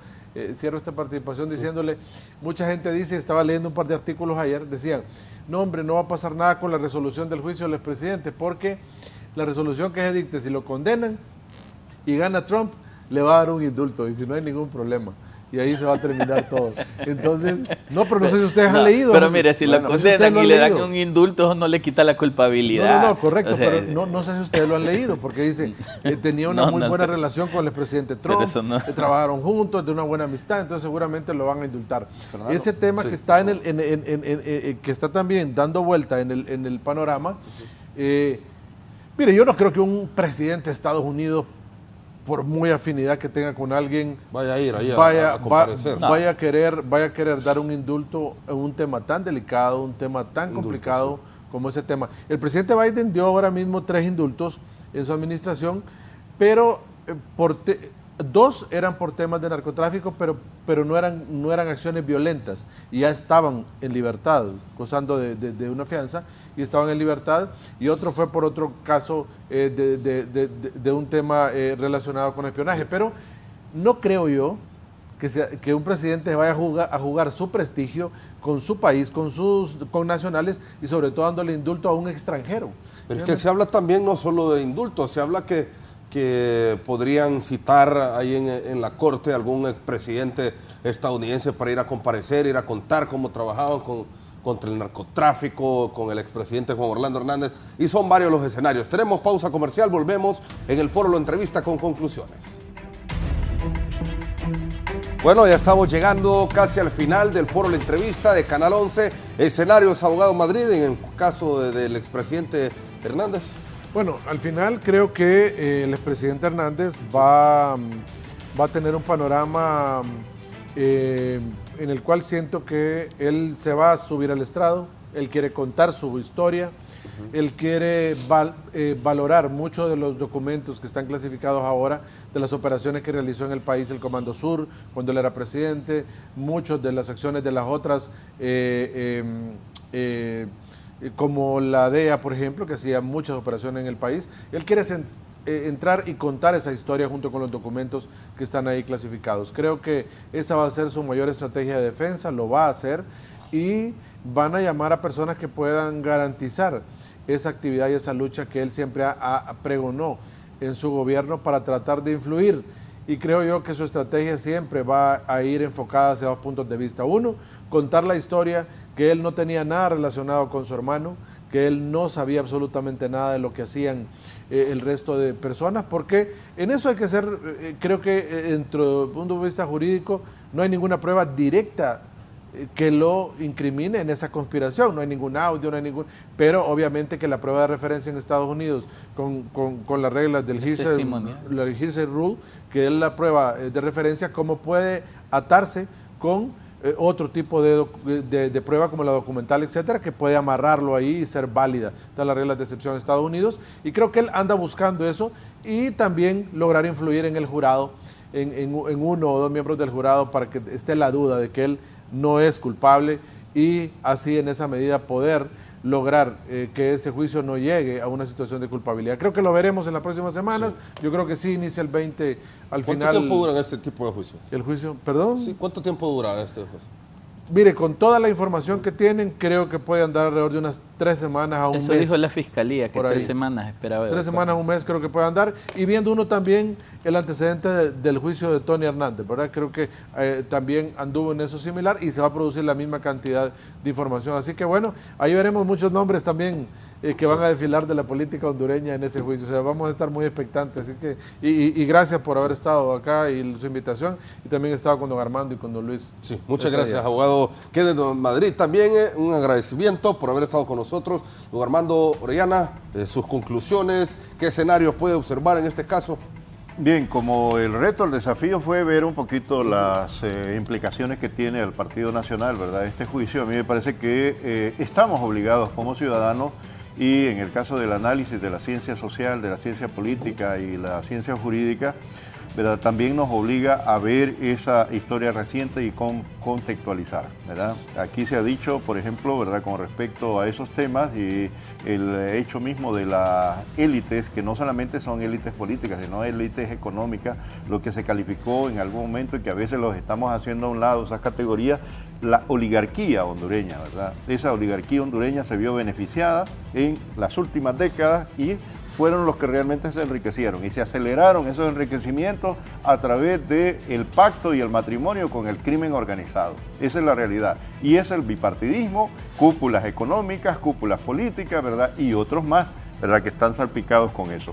cierro esta participación diciéndole, mucha gente dice, estaba leyendo un par de artículos ayer, decían, no hombre, no va a pasar nada con la resolución del juicio del expresidente, porque la resolución que se dicte, si lo condenan y gana Trump, le va a dar un indulto, y si no hay ningún problema. Y ahí se va a terminar todo. Entonces, no, pero no sé si ustedes han leído. Pero mire, si lo condenan y le dan un indulto, no le quita la culpabilidad. No, correcto, o sea, pero no sé si ustedes lo han leído, porque dice, tenía una muy buena relación con el expresidente Trump, trabajaron juntos, de una buena amistad, entonces seguramente lo van a indultar. Fernando, ese tema que está que está también dando vuelta en el panorama, mire, yo no creo que un presidente de Estados Unidos, por muy afinidad que tenga con alguien, vaya a ir ahí a comparecer. Vaya a querer dar un indulto en un tema tan delicado, un tema tan complicado como ese tema. El presidente Biden dio ahora mismo 3 indultos en su administración, pero 2 eran por temas de narcotráfico, pero no eran acciones violentas, y ya estaban en libertad, gozando de una fianza, y estaban en libertad, y otro fue por otro caso de un tema relacionado con espionaje. Pero no creo yo que un presidente vaya a jugar su prestigio con su país, con sus connacionales, y sobre todo dándole indulto a un extranjero. Pero es que se habla también no solo de indultos, se habla que podrían citar ahí en la corte algún expresidente estadounidense para ir a comparecer, ir a contar cómo trabajaban contra el narcotráfico, con el expresidente Juan Orlando Hernández, y son varios los escenarios. Tenemos pausa comercial, volvemos en el Foro La Entrevista con conclusiones. Bueno, ya estamos llegando casi al final del Foro La Entrevista de Canal 11. Escenarios Abogado Madrid en el caso del expresidente Hernández. Bueno, al final creo que el expresidente Hernández va a tener un panorama en el cual siento que él se va a subir al estrado, él quiere contar su historia, él quiere valorar muchos de los documentos que están clasificados ahora, de las operaciones que realizó en el país el Comando Sur cuando él era presidente, muchas de las acciones de las otras como la DEA, por ejemplo, que hacía muchas operaciones en el país. Él quiere entrar y contar esa historia junto con los documentos que están ahí clasificados. Creo que esa va a ser su mayor estrategia de defensa, lo va a hacer, y van a llamar a personas que puedan garantizar esa actividad y esa lucha que él siempre pregonó en su gobierno para tratar de influir. Y creo yo que su estrategia siempre va a ir enfocada hacia dos puntos de vista. Uno, contar la historia que él no tenía nada relacionado con su hermano, que él no sabía absolutamente nada de lo que hacían el resto de personas, porque en eso hay que ser, creo que dentro del punto de vista jurídico no hay ninguna prueba directa que lo incrimine en esa conspiración, no hay ningún audio, no hay ningún, pero obviamente que la prueba de referencia en Estados Unidos con las reglas del Hearsay Rule, que es la prueba de referencia, cómo puede atarse con otro tipo de prueba como la documental, etcétera, que puede amarrarlo ahí y ser válida. Están las reglas de excepción en Estados Unidos, y creo que él anda buscando eso y también lograr influir en el jurado, en uno o dos miembros del jurado, para que esté la duda de que él no es culpable, y así en esa medida poder lograr que ese juicio no llegue a una situación de culpabilidad. Creo que lo veremos en las próximas semanas. Sí. Yo creo que sí inicia el 20 al final. ¿Cuánto tiempo dura este tipo de juicio? ¿El juicio? ¿Perdón? Sí, ¿cuánto tiempo dura este juicio? Mire, con toda la información que tienen, creo que puede andar alrededor de unas 3 semanas a un mes. Eso dijo la Fiscalía, que 3 semanas esperaba. 3 semanas a un mes creo que puede andar. Y viendo uno también el antecedente del juicio de Tony Hernández, ¿verdad? Creo que también anduvo en eso similar, y se va a producir la misma cantidad de información. Así que bueno, ahí veremos muchos nombres también que van a desfilar de la política hondureña en ese juicio. O sea, vamos a estar muy expectantes. Así que, y gracias por haber estado acá y su invitación. Y también he estado con don Armando y con don Luis. Sí, muchas gracias, abogado Kenneth Madrid. También un agradecimiento por haber estado con nosotros. Don Armando Orellana, sus conclusiones, ¿qué escenarios puede observar en este caso? Bien, como el reto, el desafío fue ver un poquito las implicaciones que tiene el Partido Nacional, ¿verdad? Este juicio, a mí me parece que estamos obligados como ciudadanos, y en el caso del análisis de la ciencia social, de la ciencia política y la ciencia jurídica, ¿verdad? También nos obliga a ver esa historia reciente y contextualizar, ¿verdad? Aquí se ha dicho, por ejemplo, ¿verdad?, con respecto a esos temas y el hecho mismo de las élites, que no solamente son élites políticas, sino élites económicas, lo que se calificó en algún momento, y que a veces los estamos haciendo a un lado, esas categorías, la oligarquía hondureña, ¿verdad? Esa oligarquía hondureña se vio beneficiada en las últimas décadas, y fueron los que realmente se enriquecieron, y se aceleraron esos enriquecimientos a través del pacto y el matrimonio con el crimen organizado. Esa es la realidad. Y es el bipartidismo, cúpulas económicas, cúpulas políticas, ¿verdad? Y otros más, ¿verdad?, que están salpicados con eso.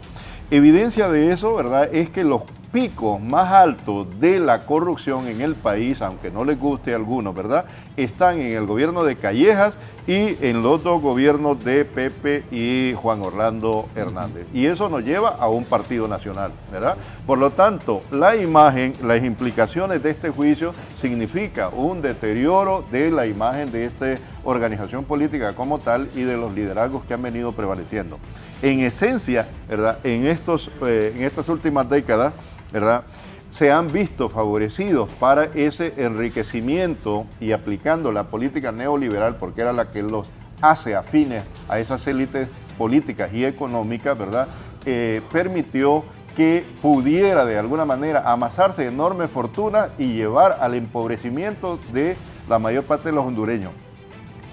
Evidencia de eso, ¿verdad?, es que los picos más altos de la corrupción en el país, aunque no les guste a algunos, ¿verdad?, están en el gobierno de Callejas y en los dos gobiernos de Pepe y Juan Orlando Hernández. Y eso nos lleva a un partido nacional, ¿verdad? Por lo tanto, la imagen, las implicaciones de este juicio significa un deterioro de la imagen de esta organización política como tal y de los liderazgos que han venido prevaleciendo. En esencia, ¿verdad?, en estas últimas décadas, ¿verdad?, se han visto favorecidos para ese enriquecimiento, y aplicando la política neoliberal, porque era la que los hace afines a esas élites políticas y económicas, ¿verdad?, permitió que pudiera de alguna manera amasarse enormes fortunas y llevar al empobrecimiento de la mayor parte de los hondureños.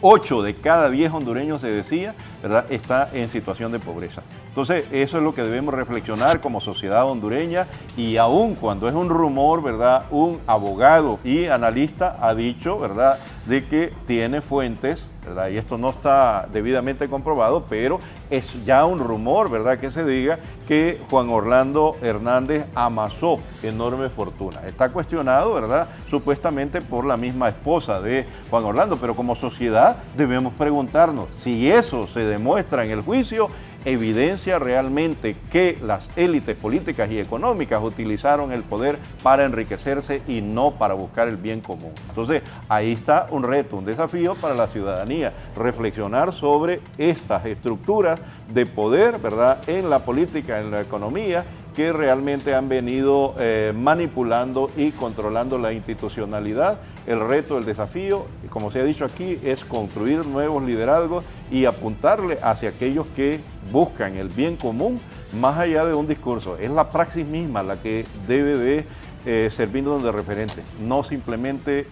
8 de cada 10 hondureños, se decía, ¿verdad?, está en situación de pobreza. Entonces, eso es lo que debemos reflexionar como sociedad hondureña, y aun cuando es un rumor, ¿verdad?, un abogado y analista ha dicho, ¿verdad?, de que tiene fuentes, ¿verdad?, y esto no está debidamente comprobado, pero es ya un rumor, ¿verdad?, que se diga que Juan Orlando Hernández amasó enorme fortuna. Está cuestionado, ¿verdad?, supuestamente por la misma esposa de Juan Orlando, pero como sociedad debemos preguntarnos si eso se demuestra en el juicio, evidencia realmente que las élites políticas y económicas utilizaron el poder para enriquecerse y no para buscar el bien común. Entonces, ahí está un reto, un desafío para la ciudadanía, reflexionar sobre estas estructuras de poder, ¿verdad?, en la política, en la economía, que realmente han venido manipulando y controlando la institucionalidad. El reto, el desafío, como se ha dicho aquí, es construir nuevos liderazgos y apuntarle hacia aquellos que buscan el bien común más allá de un discurso. Es la praxis misma la que debe de servirnos de referente, no simplemente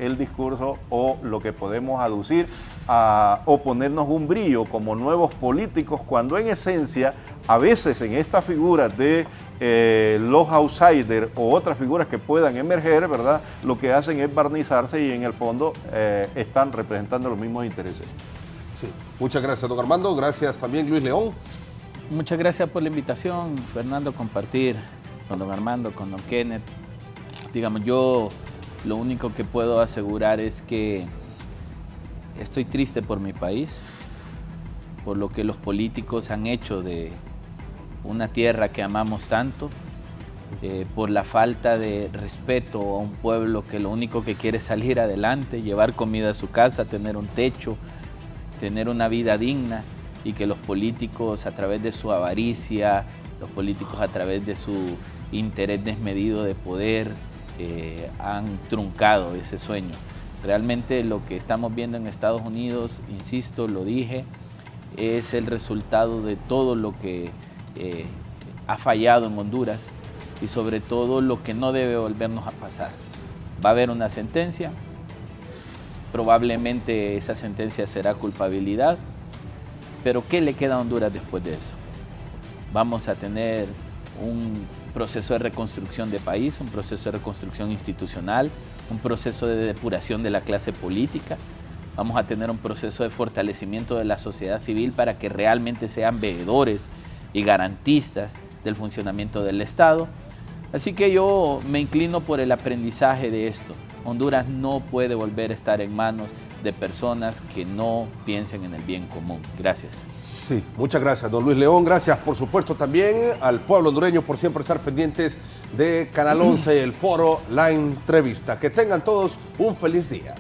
el discurso o lo que podemos aducir o ponernos un brillo como nuevos políticos, cuando en esencia a veces en estas figuras de los outsiders o otras figuras que puedan emerger, ¿verdad?, lo que hacen es barnizarse y en el fondo están representando los mismos intereses. Sí. Muchas gracias, don Armando. Gracias también, Luis León. Muchas gracias por la invitación, Fernando, compartir con don Armando, con don Kenneth. Digamos, yo lo único que puedo asegurar es que estoy triste por mi país, por lo que los políticos han hecho de una tierra que amamos tanto, por la falta de respeto a un pueblo que lo único que quiere es salir adelante, llevar comida a su casa, tener un techo, tener una vida digna, y que los políticos a través de su avaricia, los políticos a través de su interés desmedido de poder han truncado ese sueño. Realmente lo que estamos viendo en Estados Unidos, insisto, lo dije, es el resultado de todo lo que ha fallado en Honduras y sobre todo lo que no debe volvernos a pasar. Va a haber una sentencia, probablemente esa sentencia será culpabilidad, pero ¿qué le queda a Honduras después de eso? Vamos a tener un proceso de reconstrucción de país, un proceso de reconstrucción institucional, un proceso de depuración de la clase política. Vamos a tener un proceso de fortalecimiento de la sociedad civil para que realmente sean veedores y garantistas del funcionamiento del Estado. Así que yo me inclino por el aprendizaje de esto. Honduras no puede volver a estar en manos de personas que no piensen en el bien común. Gracias. Sí, muchas gracias, don Luis León. Gracias, por supuesto, también al pueblo hondureño por siempre estar pendientes de Canal 11, el foro, la entrevista. Que tengan todos un feliz día.